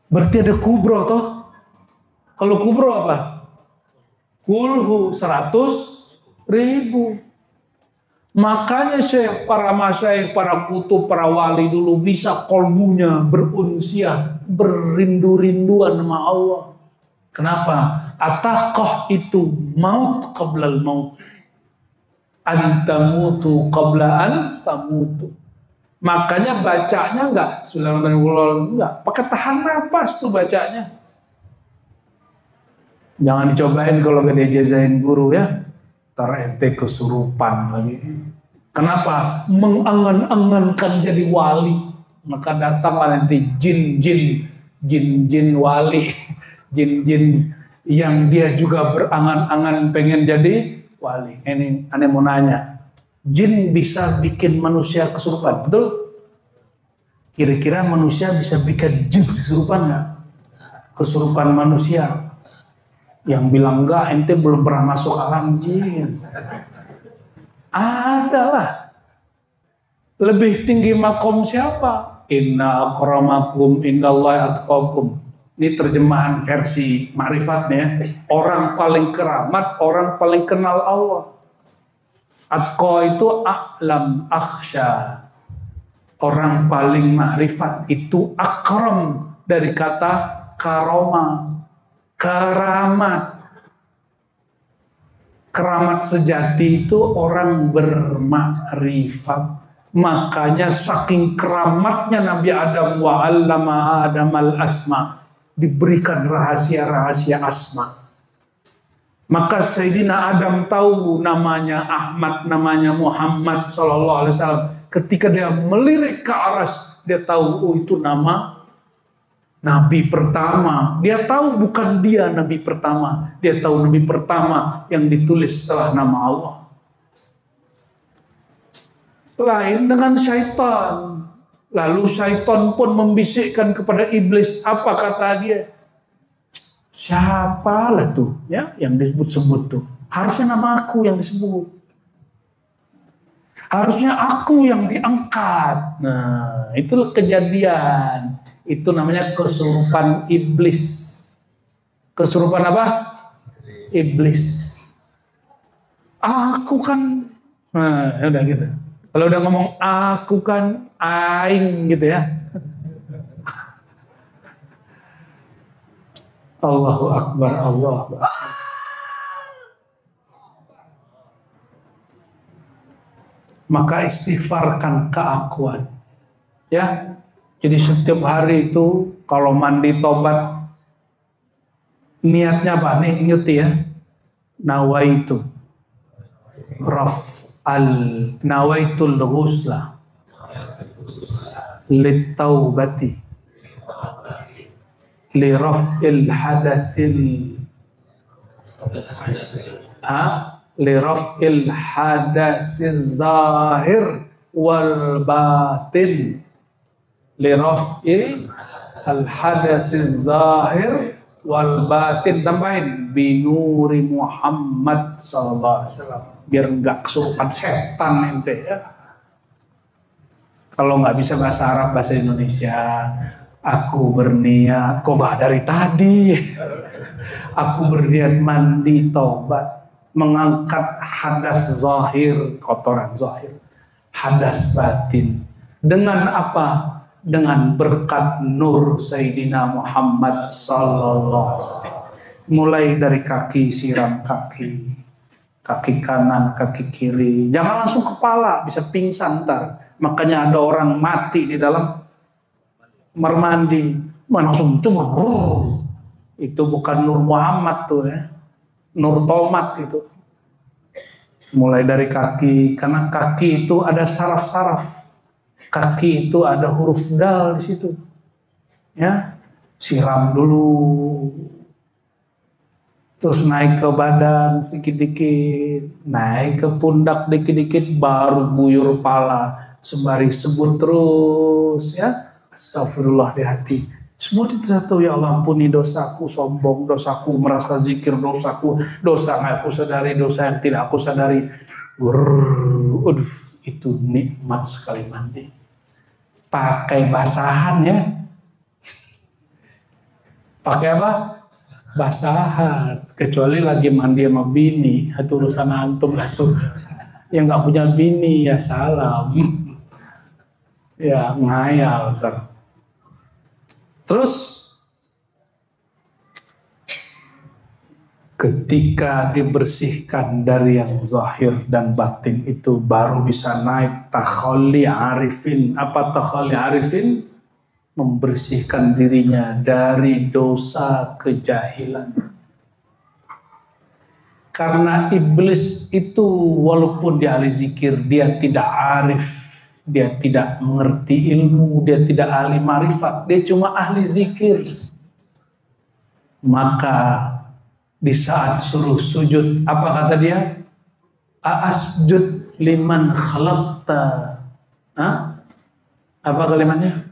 [SPEAKER 1] Berarti ada kubro toh. Kalau kubro apa? Kulhu 100.000. Makanya para masyaikh, para kutub, para wali dulu bisa kolbunya berunsiah, berindu-rinduan sama Allah. Kenapa? Ataqah itu maut qablal maut. Antamutu qabla antamutu. Makanya bacanya enggak Bismillahirrahmanirrahim, enggak pakai tahan napas tuh bacanya. Jangan dicobain kalau gak diajazain guru ya. Ntar ente kesurupan lagi. Kenapa? Mengangan-angankan jadi wali. Maka datanglah nanti jin wali. Jin yang dia juga berangan-angan pengen jadi wali. Ini aneh mau nanya, jin bisa bikin manusia kesurupan, betul? Kira-kira manusia bisa bikin jin kesurupan nggak? Kesurupan manusia? Yang bilang enggak, ente belum pernah masuk alam jin. Adalah. Lebih tinggi makom siapa? Inna akramakum indallahi atqakum. Ini terjemahan versi ma'rifatnya. Orang paling keramat, orang paling kenal Allah. Atqa itu a'lam, akhsha. Orang paling ma'rifat itu akram dari kata karoma, keramat. Keramat sejati itu orang bermakrifat. Makanya saking keramatnya Nabi Adam wa 'allama Adamal asma, diberikan rahasia-rahasia asma. Maka Sayyidina Adam tahu namanya Ahmad, namanya Muhammad sallallahu alaihi wasallam. Ketika dia melirik ke aras, dia tahu oh itu nama Nabi pertama. Dia tahu bukan dia Nabi pertama. Dia tahu Nabi pertama yang ditulis setelah nama Allah. Lain dengan syaitan. Lalu syaitan pun membisikkan kepada iblis. Apa kata dia? Siapalah tuh ya yang disebut-sebut tuh. Harusnya nama aku yang disebut. Harusnya aku yang diangkat. Nah, itu kejadian. Itu namanya kesurupan iblis. Kesurupan apa? Iblis. Aku kan, nah udah gitu. Kalau udah ngomong aku kan aing gitu ya. Allahu Akbar, Allahu Akbar. Maka istighfarkan keakuan. Ya. Jadi setiap hari itu kalau mandi tobat niatnya apa nih? Ingat ya. Nawaitu nawaitul ghusla litaubati liraf'il hadatsil liraf'il hadatsiz zahir wal batin. Liraf'il al-hadatsiz zahir wal batin, tambahin binuri Muhammad sallallahu alaihi wasallam, biar enggak kesurupan setan ente ya. Kalau nggak bisa bahasa Arab, bahasa Indonesia. Aku berniat, kok bah dari tadi. Aku berniat mandi taubat, mengangkat hadas zahir, kotoran zahir, hadas batin. Dengan apa? Dengan berkat nur Sayyidina Muhammad sallallahu alaihi wasallam. Mulai dari kaki, siram kaki, kaki kanan, kaki kiri. Jangan langsung kepala, bisa pingsan ntar. Makanya ada orang mati di dalam kamar mandi, langsung cuma itu bukan nur Muhammad tuh ya, nur tomat itu. Mulai dari kaki, karena kaki itu ada saraf-saraf. Kaki itu ada huruf dal di situ. Ya, siram dulu. Terus naik ke badan sedikit-dikit, naik ke pundak dikit-dikit, baru guyur pala. Sembari sebut terus ya. Astagfirullah di hati. Semua satu, ya Allah ampuni dosaku, sombong dosaku, merasa zikir dosaku, dosa yang aku sadari, dosa yang tidak aku sadari. Aduh, itu nikmat sekali mandi. Pakai basahan ya. Pakai apa? Basahan. Kecuali lagi mandi sama bini, itu urusan antum lah tuh. Yang nggak punya bini ya salam. Ya ngayal terus ketika dibersihkan dari yang zahir dan batin itu baru bisa naik takhalli arifin. Apa takhalli arifin? Membersihkan dirinya dari dosa kejahilan. Karena iblis itu walaupun dia ahli zikir, dia tidak arif. Dia tidak mengerti ilmu, dia tidak ahli marifat, dia cuma ahli zikir. Maka di saat suruh sujud, apa kata dia? Asjud liman khalaqta. Apa kalimatnya?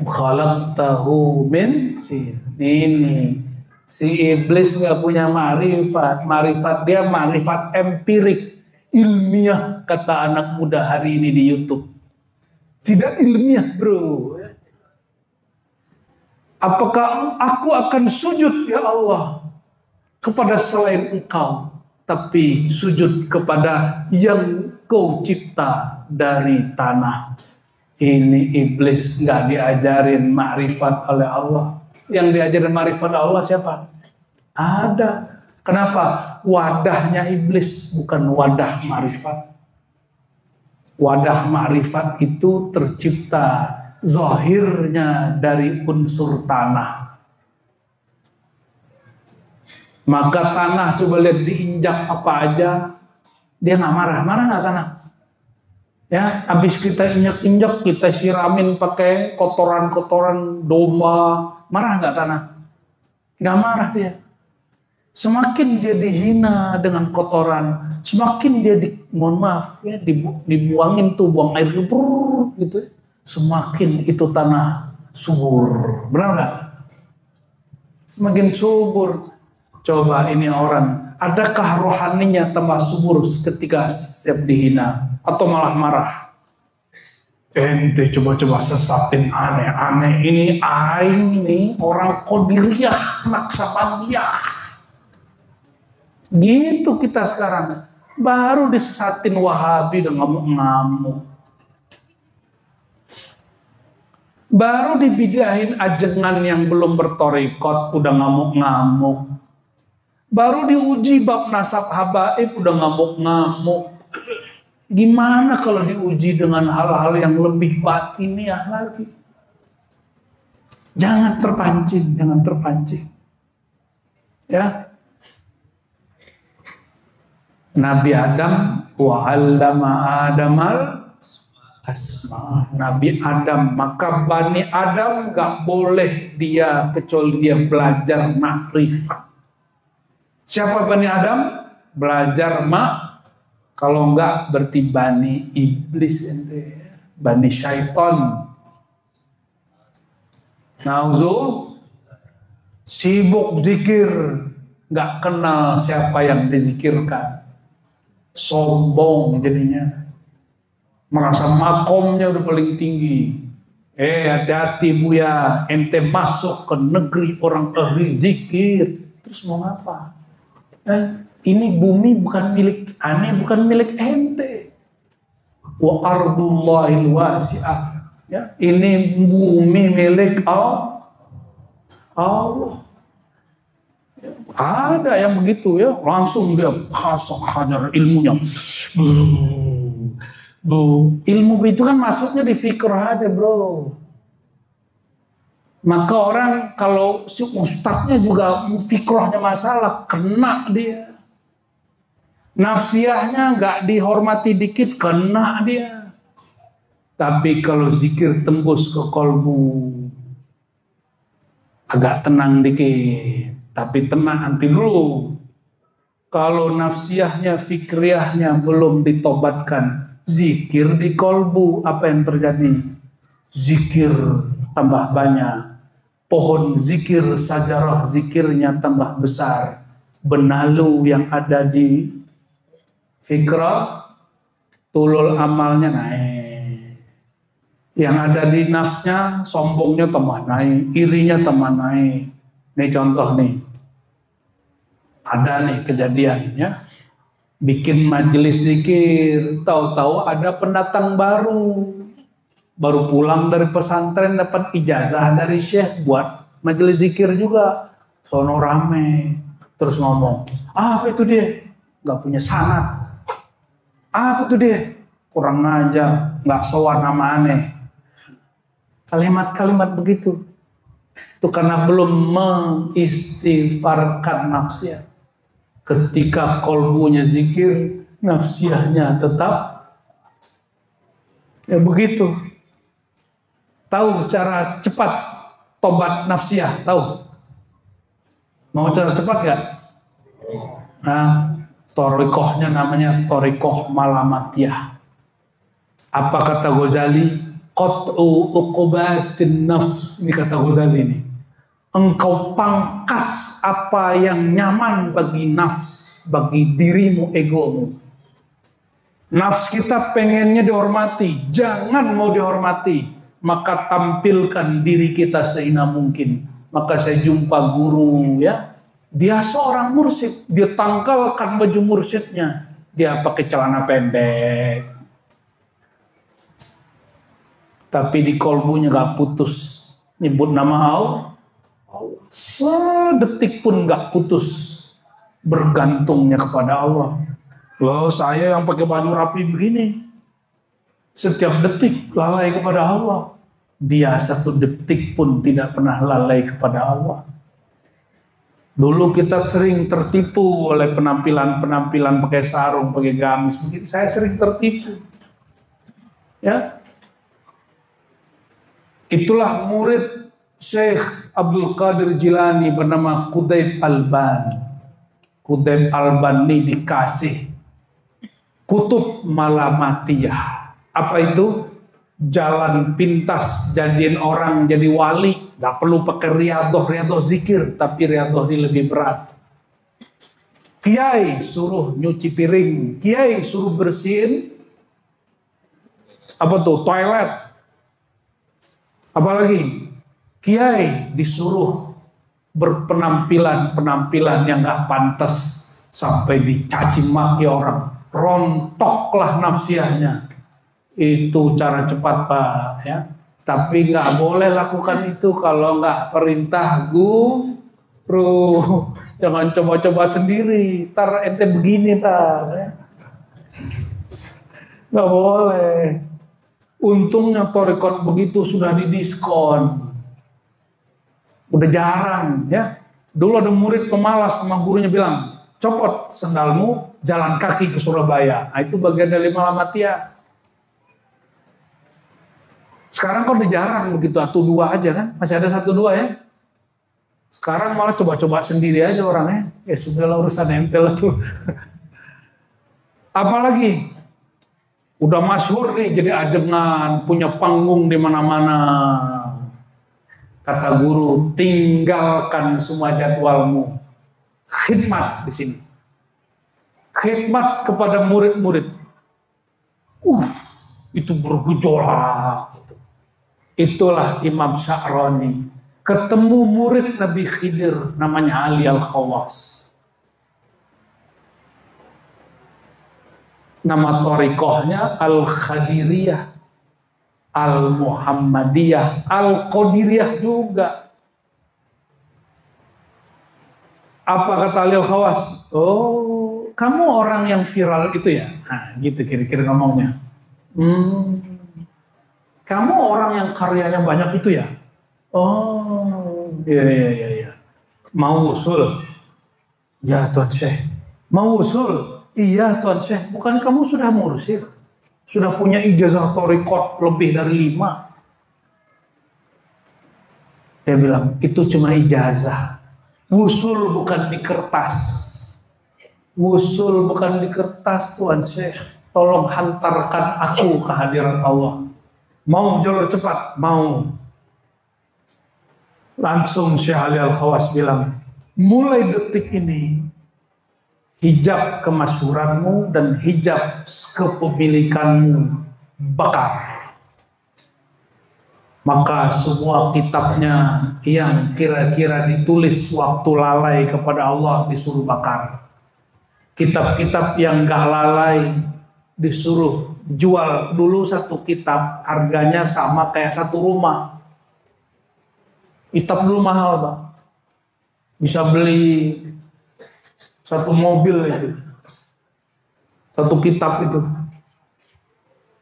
[SPEAKER 1] Khalaqtahu min tin. Ini si iblis nggak punya marifat. Marifat dia marifat empirik. Ilmiah, kata anak muda hari ini di YouTube. Tidak ilmiah bro. Apakah aku akan sujud ya Allah kepada selain engkau, tapi sujud kepada yang kau cipta dari tanah. Ini iblis gak diajarin ma'rifat oleh Allah. Yang diajarin ma'rifat Allah siapa? Ada. Kenapa? Wadahnya iblis bukan wadah ma'rifat. Wadah ma'rifat itu tercipta zahirnya dari unsur tanah. Maka tanah coba lihat diinjak apa aja, dia nggak marah. Marah nggak tanah? Ya, habis kita injak-injak, kita siramin pakai kotoran-kotoran domba, marah nggak tanah? Nggak marah dia. Semakin dia dihina dengan kotoran, semakin dia mohon maaf ya, dibuangin tuh, buang air gitu, semakin itu tanah subur. Benar nggak? Semakin subur. Coba ini orang, adakah rohaninya tambah subur ketika setiap dihina atau malah marah? Ente coba-coba sesatin aneh-aneh ini, aing nih orang Qadiriyah, Naksabandiah. Gitu kita sekarang. Baru disesatin Wahabi udah ngamuk-ngamuk. Baru dibidahin ajengan yang belum bertorikot udah ngamuk-ngamuk. Baru diuji bab nasab habaib udah ngamuk-ngamuk. Gimana kalau diuji dengan hal-hal yang lebih batiniah lagi? Jangan terpancing, jangan terpancing. Ya. Nabi Adam wa 'allama Adamal asma. Nabi Adam, maka Bani Adam gak boleh dia kecuali dia belajar makrifat. Siapa Bani Adam? Belajar kalau enggak berarti Bani Iblis ente, Bani Syaiton. Nauzu sibuk zikir, enggak kenal siapa yang dizikirkan. Sombong jadinya. Merasa makomnya udah paling tinggi. Hati-hati Buya, ente masuk ke negeri orang ahli zikir. Terus mau ngapa? Ini bumi bukan milik aneh, bukan milik ente. Wa ardullahil wasi'ah. Ya, ini bumi milik Allah. Ada yang begitu ya, langsung dia pasok hajar ilmunya. Ilmu itu kan masuknya di fikir aja bro. Maka orang kalau si ustadznya juga fikrohnya masalah, kena dia. Nafsiyahnya nggak dihormati dikit, kena dia. Tapi kalau zikir tembus ke kolbu, agak tenang dikit. Tapi tenang nanti dulu. Kalau nafsiyahnya, fikriyahnya belum ditobatkan, zikir di kolbu, apa yang terjadi? Zikir tambah banyak. Pohon zikir, sajarah zikirnya tambah besar. Benalu yang ada di fikrah, tulul amalnya naik. Yang ada di nafsnya, sombongnya tambah naik, irinya tambah naik. Ini contoh nih. Ada nih kejadian ya. Bikin majelis zikir, tahu-tahu ada pendatang baru. Baru pulang dari pesantren dapat ijazah dari syekh buat majelis zikir juga. Sono rame. Terus ngomong, apa itu dia? Gak punya sanad. Apa itu dia? Kurang ajar, gak sowan nama aneh. Kalimat-kalimat begitu. Itu karena belum mengistighfarkan nafsiyah. Ketika kolbunya zikir, nafsiyahnya tetap ya begitu. Tahu cara cepat tobat nafsiyah? Tahu? Mau cara cepat gak? Nah, torikohnya namanya torikoh malamatiyah. Apa kata Ghazali? Qat'u uqubatin nafs. Ini kata Ghazali ini. Engkau pangkas apa yang nyaman bagi nafs, bagi dirimu, egomu. Nafs kita pengennya dihormati, jangan mau dihormati. Maka tampilkan diri kita sehina mungkin. Maka saya jumpa guru ya, dia seorang mursyid, dia tanggalkan baju mursyidnya, dia pakai celana pendek. Tapi di kolbunya gak putus nyebut nama Allah. Sedetik pun gak putus bergantungnya kepada Allah. Loh saya yang pakai baju rapi begini, setiap detik lalai kepada Allah. Dia satu detik pun tidak pernah lalai kepada Allah. Dulu kita sering tertipu oleh penampilan-penampilan pakai sarung, pakai gamis. Mungkin saya sering tertipu. Ya, itulah murid Syekh Abdul Qadir Jilani bernama Qutb Albani. Qutb Albani dikasih Kutub Malamatiyah. Apa itu? Jalan pintas jadiin orang jadi wali. Gak perlu pakai riadoh zikir, tapi riadoh ini lebih berat. Kiai suruh nyuci piring, kiai suruh bersihin apa tuh, toilet. Apalagi kiai disuruh berpenampilan yang gak pantas sampai dicaci maki orang, rontoklah nafsiahnya. Itu cara cepat, Pak, ya. Tapi nggak boleh lakukan itu kalau nggak perintah guru. Jangan coba-coba sendiri, ntar ente begini tar, ya. Nggak boleh. Untungnya thariqat begitu sudah didiskon. Udah jarang, ya. Dulu ada murid pemalas sama gurunya bilang, copot sendalmu, jalan kaki ke Surabaya. Nah, itu bagian dari Malamatiyah. Sekarang kok udah jarang begitu, 1-2 aja kan, masih ada 1-2 ya. Sekarang malah coba-coba sendiri aja orangnya. Ya sudahlah, urusan ente lah tuh. Apalagi udah masyhur nih jadi ajengan, punya panggung di mana-mana. Kata guru, tinggalkan semua jadwalmu, khidmat di sini. Khidmat kepada murid-murid. Itu bergejolak. Itulah Imam Sya'rani. Ketemu murid Nabi Khidir namanya Ali Al-Khawas. Nama thariqahnya Al-Khadiriyah, Al-Muhammadiyah, Al-Qadiriyah juga. Apa kata Ali Al-Khawas? Oh, kamu orang yang viral itu ya? Nah, gitu kira-kira ngomongnya. Kamu orang yang karyanya banyak itu ya? Oh, iya. Mau usul? Ya Tuan Syekh. Mau usul? Iya Tuan Syekh. Bukan kamu sudah mursyid? Sudah punya ijazah thariqat lebih dari 5? Dia bilang, itu cuma ijazah. Usul bukan di kertas. Usul bukan di kertas Tuan Syekh. Tolong hantarkan aku ke hadirat Allah. Mau jalur cepat? Mau. Langsung Syekh Ali Al-Khawas bilang, mulai detik ini hijab kemasyhuranmu dan hijab kepemilikanmu bakar. Maka semua kitabnya yang kira-kira ditulis waktu lalai kepada Allah disuruh bakar. Kitab-kitab yang gak lalai disuruh jual. Dulu satu kitab harganya sama kayak satu rumah. Kitab dulu mahal, Pak. Bisa beli satu mobil itu. Satu kitab itu.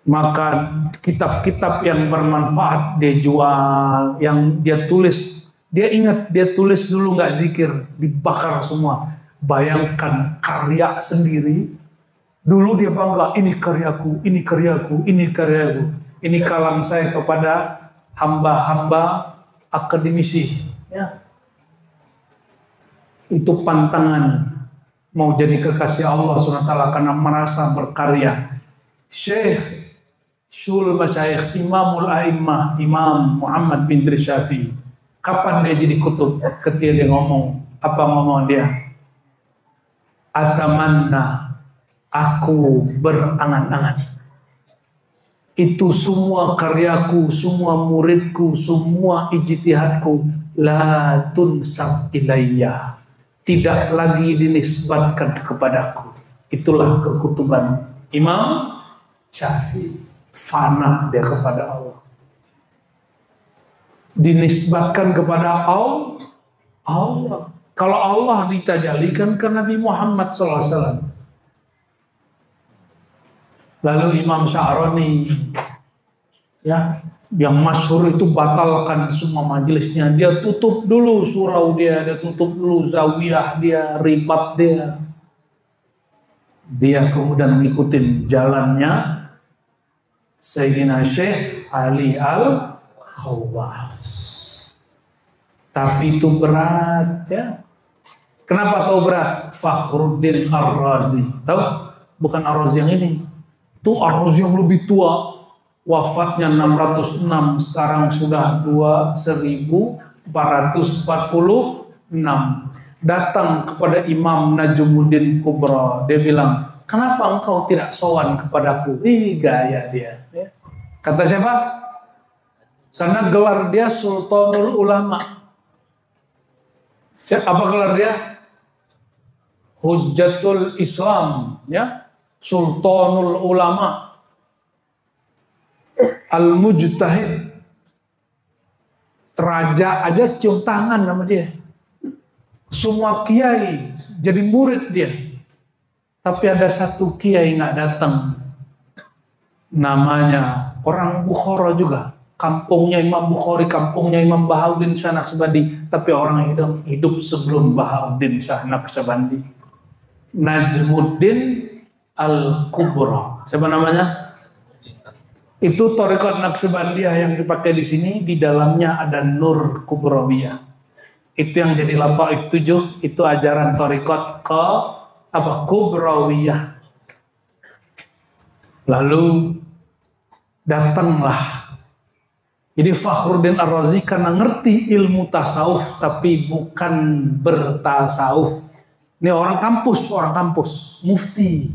[SPEAKER 1] Maka kitab-kitab yang bermanfaat dia jual, yang dia tulis, dia ingat dia tulis dulu nggak zikir, dibakar semua. Bayangkan karya sendiri. Dulu dia bangga, ini karyaku, ini karyaku, ini karyaku. Ini kalam saya kepada hamba-hamba akademisi. Ya. Itu pantangan mau jadi kekasih Allah SWT karena merasa berkarya. Syekh Syul Masyayikh Imamul A'immah Imam Muhammad bin Idris Syafi'i, kapan dia jadi kutub? Ketika dia ngomong, apa ngomong dia? Atamanna, aku berangan-angan itu semua karyaku, semua muridku, semua ijtihadku la tunsab ilayya, tidak lagi dinisbatkan kepadaku. Itulah kekutuban Imam Syafi'i. Fana dia kepada Allah, dinisbatkan kepada Allah. Kalau Allah ditajalikan ke Nabi Muhammad SAW. Lalu Imam Sya'rani Ya, yang masyhur itu batalkan semua majelisnya. Dia tutup dulu surau dia tutup dulu zawiyah dia, ribat dia. Dia kemudian ngikutin jalannya Sayyidina Syekh Ali Al-Khawas. Tapi itu berat ya. Kenapa tahu berat? Fakhruddin Ar-Razi. Tahu? Bukan Ar-Razi yang ini. Itu Ar-Razi yang lebih tua. Wafatnya 606, sekarang sudah 1446. Datang kepada Imam Najmuddin Kubra. Dia bilang, kenapa engkau tidak sowan kepadaku? Ini gaya dia. Ya. Kata siapa? Karena gelar dia Sultanul Ulama. Apa gelar dia? Hujjatul Islam. Ya, Sultanul Ulama. Al-Mujtahid. Raja aja cium tangan sama dia. Semua kiai jadi murid dia. Tapi ada satu kiai nggak datang. Namanya orang Bukhara juga. Kampungnya Imam Bukhari, kampungnya Imam Bahauddin Shah Naqsyabandi. Tapi orang hidup sebelum Bahauddin Shah Naqsyabandi. Najmuddin Al-Kubra. Siapa namanya? Itu thariqat Naqsyabandiyah yang dipakai di sini. Di dalamnya ada Nur Kubrawiyah. Itu yang jadi Lataif 7, itu ajaran thariqat Kubrawiyah. Lalu datanglah. Jadi Fakhruddin Ar-Razi karena ngerti ilmu tasawuf tapi bukan bertasawuf. Ini orang kampus, mufti.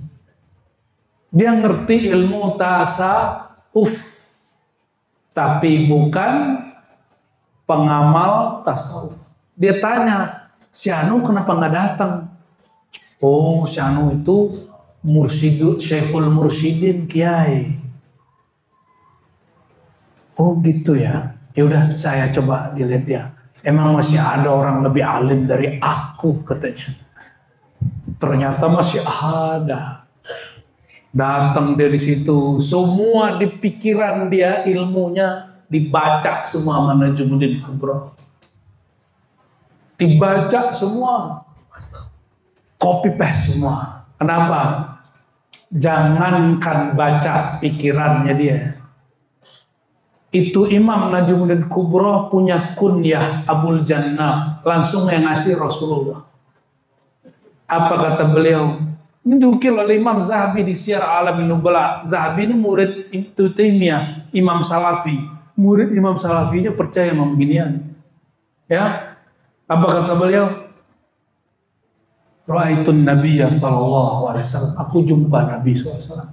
[SPEAKER 1] Dia ngerti ilmu tasawuf tapi bukan pengamal tasawuf. Dia tanya, si Anu kenapa nggak datang? Oh, si Anu itu Syekhul Mursyidin Kiai. Oh gitu ya. Ya udah saya coba dilihat dia. Emang masih ada orang lebih alim dari aku katanya. Ternyata masih ada. Datang dari situ, semua di pikiran dia ilmunya dibaca semua sama Najmuddin Kubra. Dibaca semua, copy paste semua. Kenapa? Jangankan baca pikirannya dia. Itu Imam Najmuddin Kubra punya kunyah Abul Jannah, langsung yang ngasih Rasulullah. Apa kata beliau? Ini diukil oleh Imam Zahabi di Syiar A'lamin Nubala. Zahabi ini murid Ibnu Taimiyah, Imam Salafi. Murid Imam Salafinya percaya sama beginian. Ya. Apa kata beliau? Ra'aitun Nabiyya sallallahu alaihi wasallam. Aku jumpa Nabi SAW.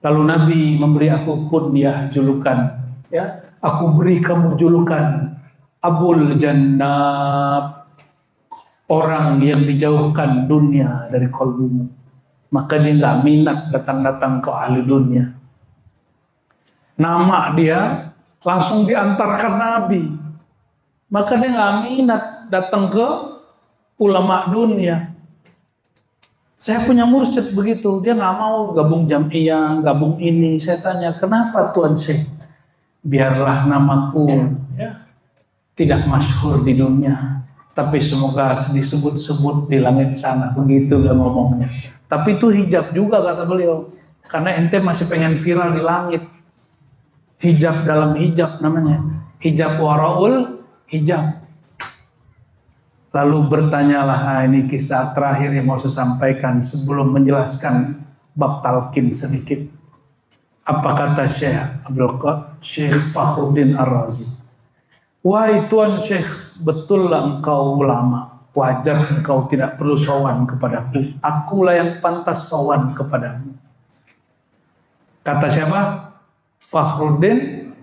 [SPEAKER 1] Lalu Nabi memberi aku kunyah, julukan. Ya, aku beri kamu julukan Abul Jannah, orang yang dijauhkan dunia dari kalbumu. Maka dia nggak minat datang-datang ke ahli dunia. Nama dia langsung diantarkan Nabi. Maka dia nggak minat datang ke ulama dunia. Saya punya mursyid begitu, dia nggak mau gabung jamiah, gabung ini. Saya tanya, kenapa Tuan Syekh? Biarlah namaku ya, tidak masyhur di dunia, tapi semoga disebut-sebut di langit sana. Begitu dia ngomongnya. Tapi itu hijab juga kata beliau, karena ente masih pengen viral di langit. Hijab dalam hijab namanya, hijab waraul hijab. Lalu bertanyalah, ini kisah terakhir yang mau saya sampaikan sebelum menjelaskan bab talqin sedikit. Apa kata Syekh Fakhruddin Ar-Razi? Wahai Tuan Syekh, betullah engkau ulama. Wajar engkau tidak perlu sowan kepadaku. Akulah yang pantas sowan kepadamu. Kata siapa? Fakhruddin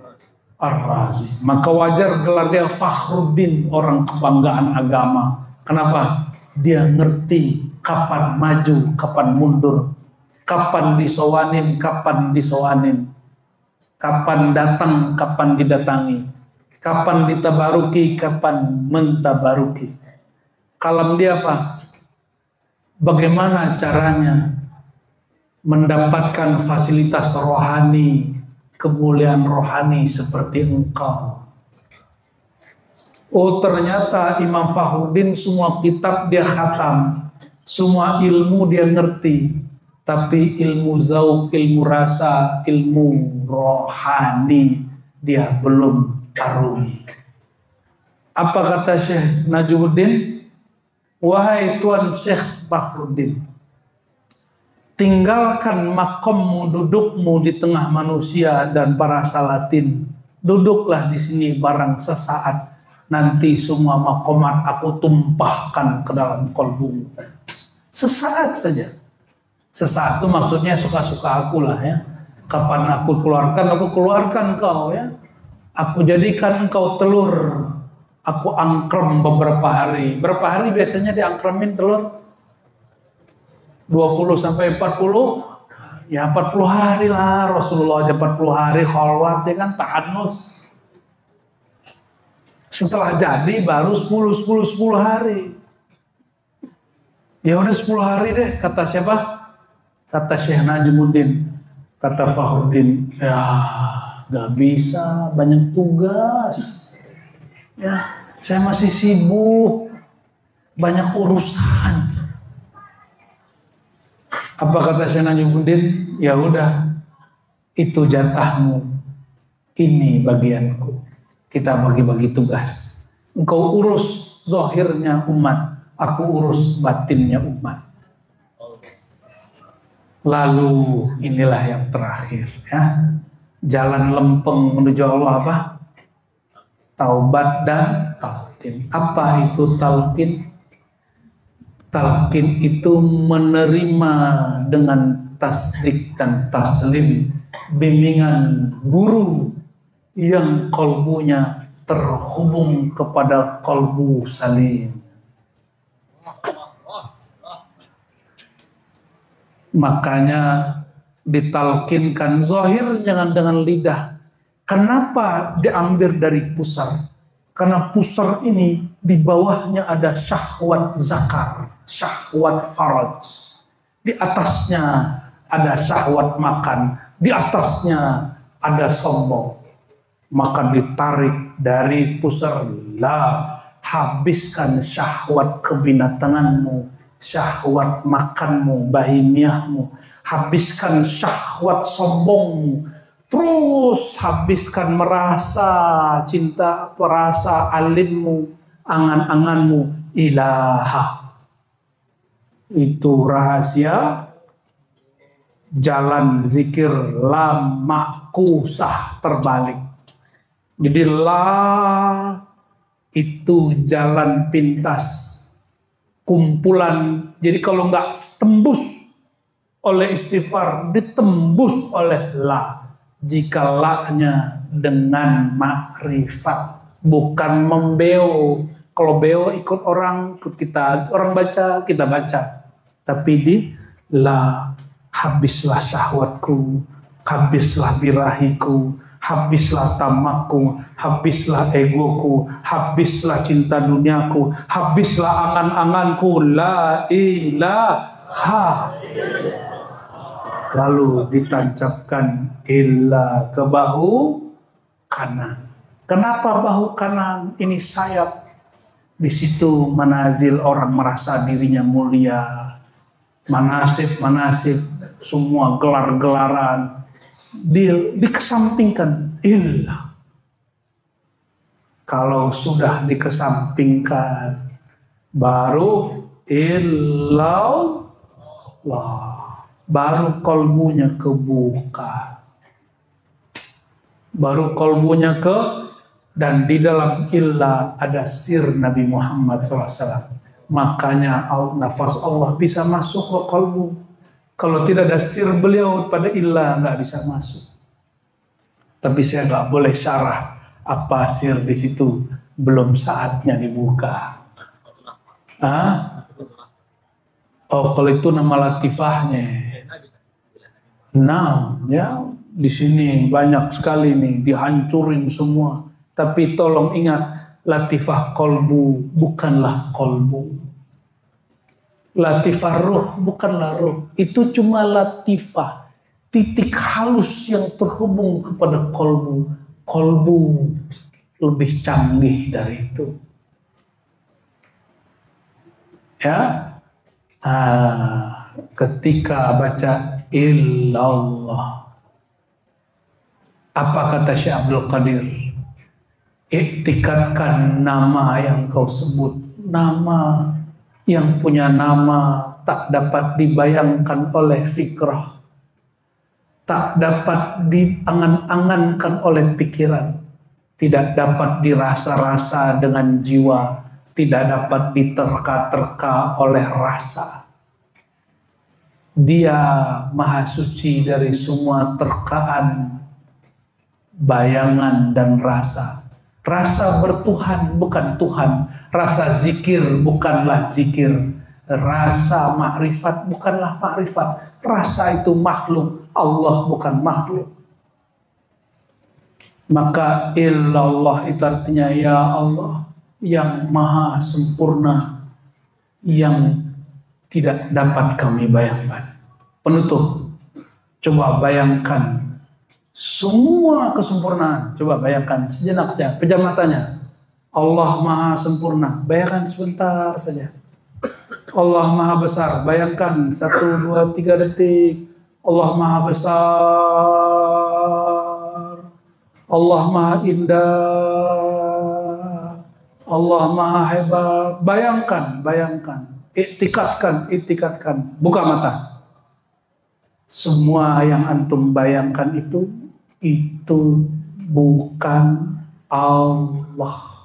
[SPEAKER 1] Ar-Razi. Maka wajar gelar dia Fakhruddin, orang kebanggaan agama. Kenapa? Dia ngerti kapan maju, kapan mundur, kapan disowanin, kapan disowanin, kapan datang, kapan didatangi, kapan ditabaruki, kapan mentabaruki. Kalam dia apa? Bagaimana caranya mendapatkan fasilitas rohani kemuliaan rohani seperti engkau. Oh, ternyata Imam Fakhruddin semua kitab dia khatam, semua ilmu dia ngerti, tapi ilmu zauq, ilmu rasa, ilmu rohani dia belum tarui. Apa kata Syekh Najmuddin? Wahai Tuan Syekh Fakhruddin, tinggalkan makommu, dudukmu di tengah manusia dan para salatin. Duduklah di sini barang sesaat. Nanti semua makomat aku tumpahkan ke dalam kolbumu. Sesaat saja. Sesaat itu maksudnya suka-suka aku lah ya. Kapan aku keluarkan kau ya. Aku jadikan engkau telur. Aku angkrem beberapa hari. Berapa hari biasanya diangkremin telur? 20 sampai 40? Ya 40 hari lah. Rasulullah aja 40 hari khalwat ya kan, ta'annus. Setelah jadi baru 10 hari. Ya udah 10 hari deh, kata siapa? Kata Syekh Najmuddin. Kata Fakhruddin, ya gak bisa, banyak tugas. Ya, saya masih sibuk, banyak urusan. Apa kata Syekh Najmuddin? Ya udah, itu jatahmu, ini bagianku. Kita bagi-bagi tugas. Engkau urus zahirnya umat, aku urus batinnya umat. Lalu inilah yang terakhir ya. Jalan lempeng menuju Allah apa? Taubat dan talqin. Apa itu talqin? Talqin itu menerima dengan tasdik dan taslim bimbingan guru yang kolbunya terhubung kepada kolbu salim. Makanya ditalkinkan zahir jangan dengan lidah. Kenapa diambil dari pusar? Karena pusar ini di bawahnya ada syahwat zakar, syahwat faraj. Di atasnya ada syahwat makan, di atasnya ada sombong. Maka ditarik dari pusar, la, habiskan syahwat kebinatanganmu, syahwat makanmu, bahimiahmu, habiskan syahwat sombongmu, terus habiskan merasa cinta, perasa alimmu, angan-anganmu, ilaha. Itu rahasia jalan zikir lama kusah terbalik. Jadi la itu jalan pintas, kumpulan. Jadi kalau nggak tembus oleh istighfar, ditembus oleh la. Jika la-nya dengan makrifat, bukan membeo. Kalau beo ikut orang, ikut kita, orang baca, kita baca. Tapi di la, habislah syahwatku, habislah birahiku, habislah tamakku, habislah egoku, habislah cinta duniaku, habislah angan-anganku, la ilaha. Lalu ditancapkan illa ke bahu kanan. Kenapa bahu kanan? Ini sayap. Di situ manazil orang merasa dirinya mulia. Manasib, semua gelar-gelaran dikesampingkan. Illa. Kalau sudah dikesampingkan, baru illallah. Baru kolbunya kebuka. Baru kolbunya dan di dalam illa ada sir Nabi Muhammad SAW. Makanya nafas Allah bisa masuk ke kolbu. Kalau tidak ada sir beliau pada illa nggak bisa masuk. Tapi saya nggak boleh syarah apa sir di situ, belum saatnya dibuka. Oh, kalau itu nama latifahnya. Nah, ya di sini banyak sekali nih dihancurin semua. Tapi tolong ingat, latifah kolbu bukanlah kolbu. Latifah ruh bukanlah ruh. Itu cuma latifah. titik halus yang terhubung kepada kolbu. Kolbu lebih canggih dari itu. Ya, ketika baca illallah, apa kata Syekh Abdul Qadir? Iktikadkan nama yang kau sebut, nama yang punya nama tak dapat dibayangkan oleh fikrah, tak dapat diangan-angankan oleh pikiran, tidak dapat dirasa-rasa dengan jiwa, tidak dapat diterka-terka oleh rasa. Dia maha suci dari semua terkaan, bayangan dan rasa. Rasa bertuhan bukan Tuhan, rasa zikir bukanlah zikir, rasa makrifat bukanlah makrifat. Rasa itu makhluk, Allah bukan makhluk. Maka illallah itu artinya ya Allah yang maha sempurna, yang tidak dapat kami bayangkan. Penutup, coba bayangkan semua kesempurnaan. Coba bayangkan sejenak saja, pejam matanya. Allah maha sempurna, bayangkan sebentar saja. Allah maha besar, bayangkan 1, 2, 3 detik. Allah maha besar, Allah maha indah, Allah maha hebat. Bayangkan, bayangkan, iktikadkan, buka mata. Semua yang antum bayangkan itu bukan Allah.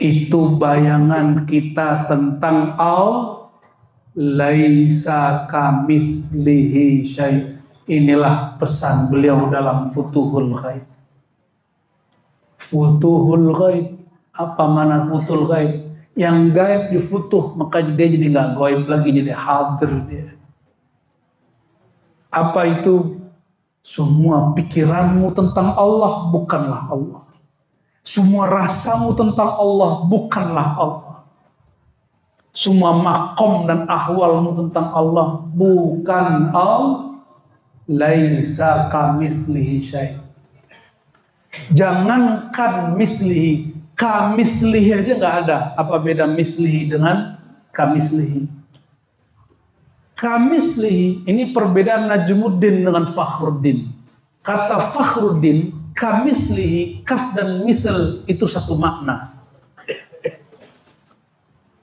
[SPEAKER 1] Itu bayangan kita tentang Allah. Laisa kamitslihi syai'. Inilah pesan beliau dalam Futuhul Ghaib. Futuhul Ghaib. Apa mana Futuhul Ghaib? Yang gaib difutuh, maka dia jadi nggak gaib lagi, jadi hadir dia. Apa itu? Semua pikiranmu tentang Allah bukanlah Allah. Semua rasamu tentang Allah bukanlah Allah. Semua makom dan ahwalmu tentang Allah bukan Allah. Laisa kamitslihi syai'. Jangankan mislihi, kamislihi aja nggak ada. Apa beda mislihi dengan kamislihi? Kamislihi ini perbedaan Najmuddin dengan Fakhruddin. Kata Fakhruddin, kamislihi, kaf dan misl itu satu makna.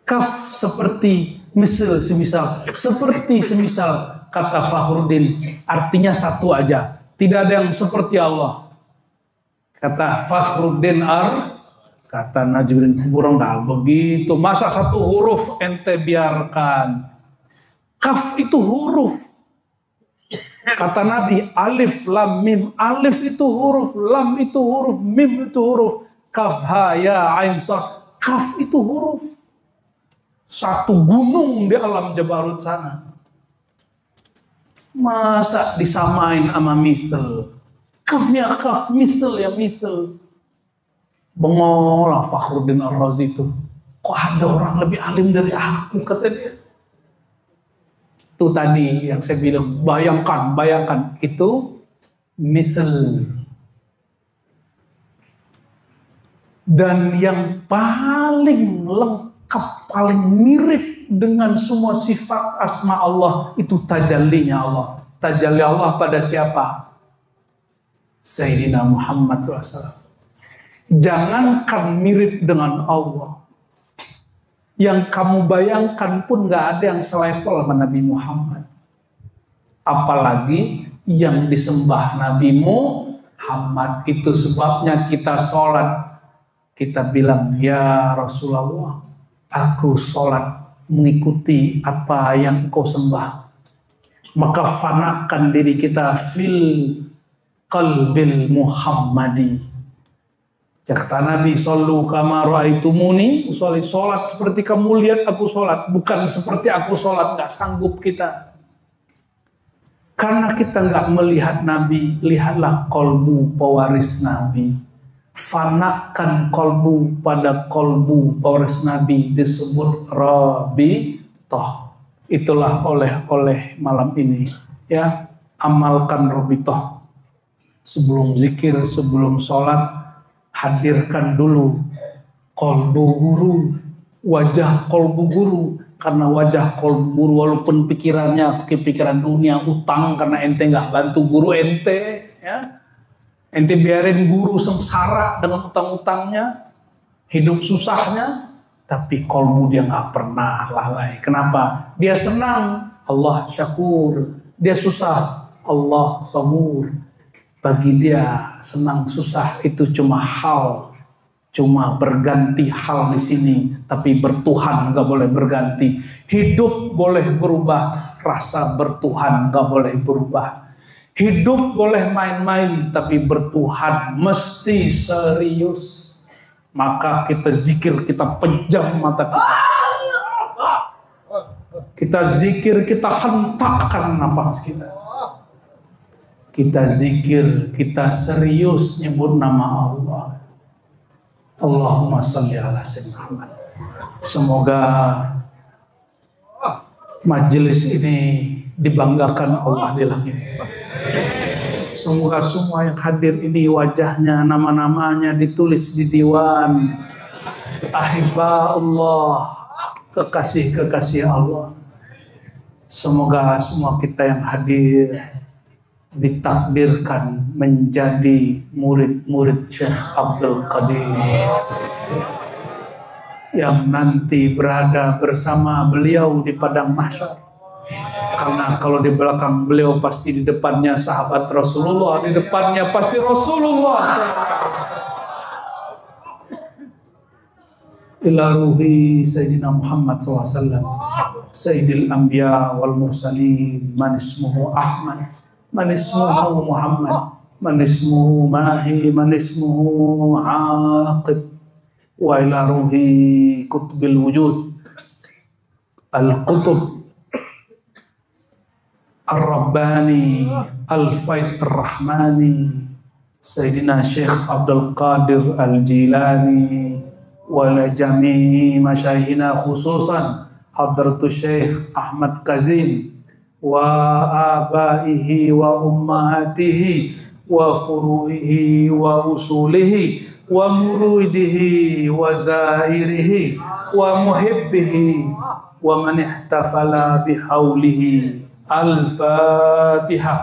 [SPEAKER 1] Kaf seperti, misl semisal, seperti semisal. Kata Fakhruddin artinya satu aja, tidak ada yang seperti Allah. Kata Fakhruddin kata Najmuddin, burung nggak begitu, masa satu huruf ente biarkan. Kaf itu huruf. Kata Nabi, alif lam mim. Alif itu huruf, lam itu huruf, mim itu huruf. Kaf ha ya ain sad. Kaf itu huruf. Satu gunung di alam Jabarut sana. Masa disamain sama misl? Kafnya kaf, misl ya misl. Bengolah Fakhruddin Ar-Razi itu. Kok ada orang lebih alim dari aku, kata dia. Itu tadi yang saya bilang, bayangkan itu misal. Dan yang paling lengkap, paling mirip dengan semua sifat asma Allah itu tajallinya Allah. Tajalli Allah pada siapa? Sayyidina Muhammad SAW. Jangankan mirip dengan Allah, yang kamu bayangkan pun gak ada yang selevel sama Nabi Muhammad. Apalagi yang disembah Nabi Muhammad. Itu sebabnya kita sholat, kita bilang, ya Rasulullah, aku sholat mengikuti apa yang kau sembah. Maka fanakan diri kita fil qalbil Muhammadi. Kata Nabi, sallu kama ra'aitumuni usolli, sholat seperti kamu lihat aku sholat, bukan seperti aku sholat. Gak sanggup kita, karena kita gak melihat Nabi. Lihatlah kolbu pewaris Nabi. Fanakan kolbu pada kolbu pewaris Nabi, disebut rabithah. Itulah oleh-oleh malam ini. Ya, amalkan robitoh. Sebelum zikir, sebelum sholat, hadirkan dulu kolbu guru, wajah kolbu guru. Karena wajah kolbu guru, walaupun pikirannya pikiran dunia, utang karena ente nggak bantu guru ente, ya. Ente biarin guru sengsara dengan utang-utangnya, hidup susahnya, tapi kolbu dia nggak pernah lalai. Kenapa? Dia senang, Allah syakur. Dia susah, Allah sabur. Bagi dia senang susah itu cuma hal, cuma berganti hal di sini, tapi bertuhan nggak boleh berganti. Hidup boleh berubah, rasa bertuhan nggak boleh berubah. Hidup boleh main-main, tapi bertuhan mesti serius. Maka kita zikir, kita pejam mata kita. Kita zikir, kita hentakkan nafas kita. Kita zikir, kita serius nyebut nama Allah. Allahumma sholli ala sayyidina Muhammad. Semoga majelis ini dibanggakan Allah di langit. Semoga semua yang hadir ini wajahnya, nama-namanya ditulis di diwan ahibba Allah, kekasih-kekasih Allah. Semoga semua kita yang hadir ditakdirkan menjadi murid-murid Syekh Abdul Qadir yang nanti berada bersama beliau di padang mahsyar. Karena kalau di belakang beliau pasti di depannya sahabat Rasulullah, di depannya pasti Rasulullah. Ila ruhi Sayyidina Muhammad SAW, Sayyidil Anbiya wal Mursalin, man ismuhu Ahmad, man ismuhu Muhammad, man ismuhu Mahi, man ismuhu Aqib, wa ila ruhi Qutbil Wujud, Al-Qutub Ar-Rabbani, Al-Faid Ar-Rahmani, Sayyidina Syekh Abdul Qadir Al-Jilani, wa ila jami'i masyaihina khususan Hadratus Syekh Ahmad Kazim, wa abaihi wa ummahatihi wa furu'ihi wa usulihi wa muridihi wa zairihi wa muhibbihi wa man ihtafala bihaulihi. Al-Fatihah.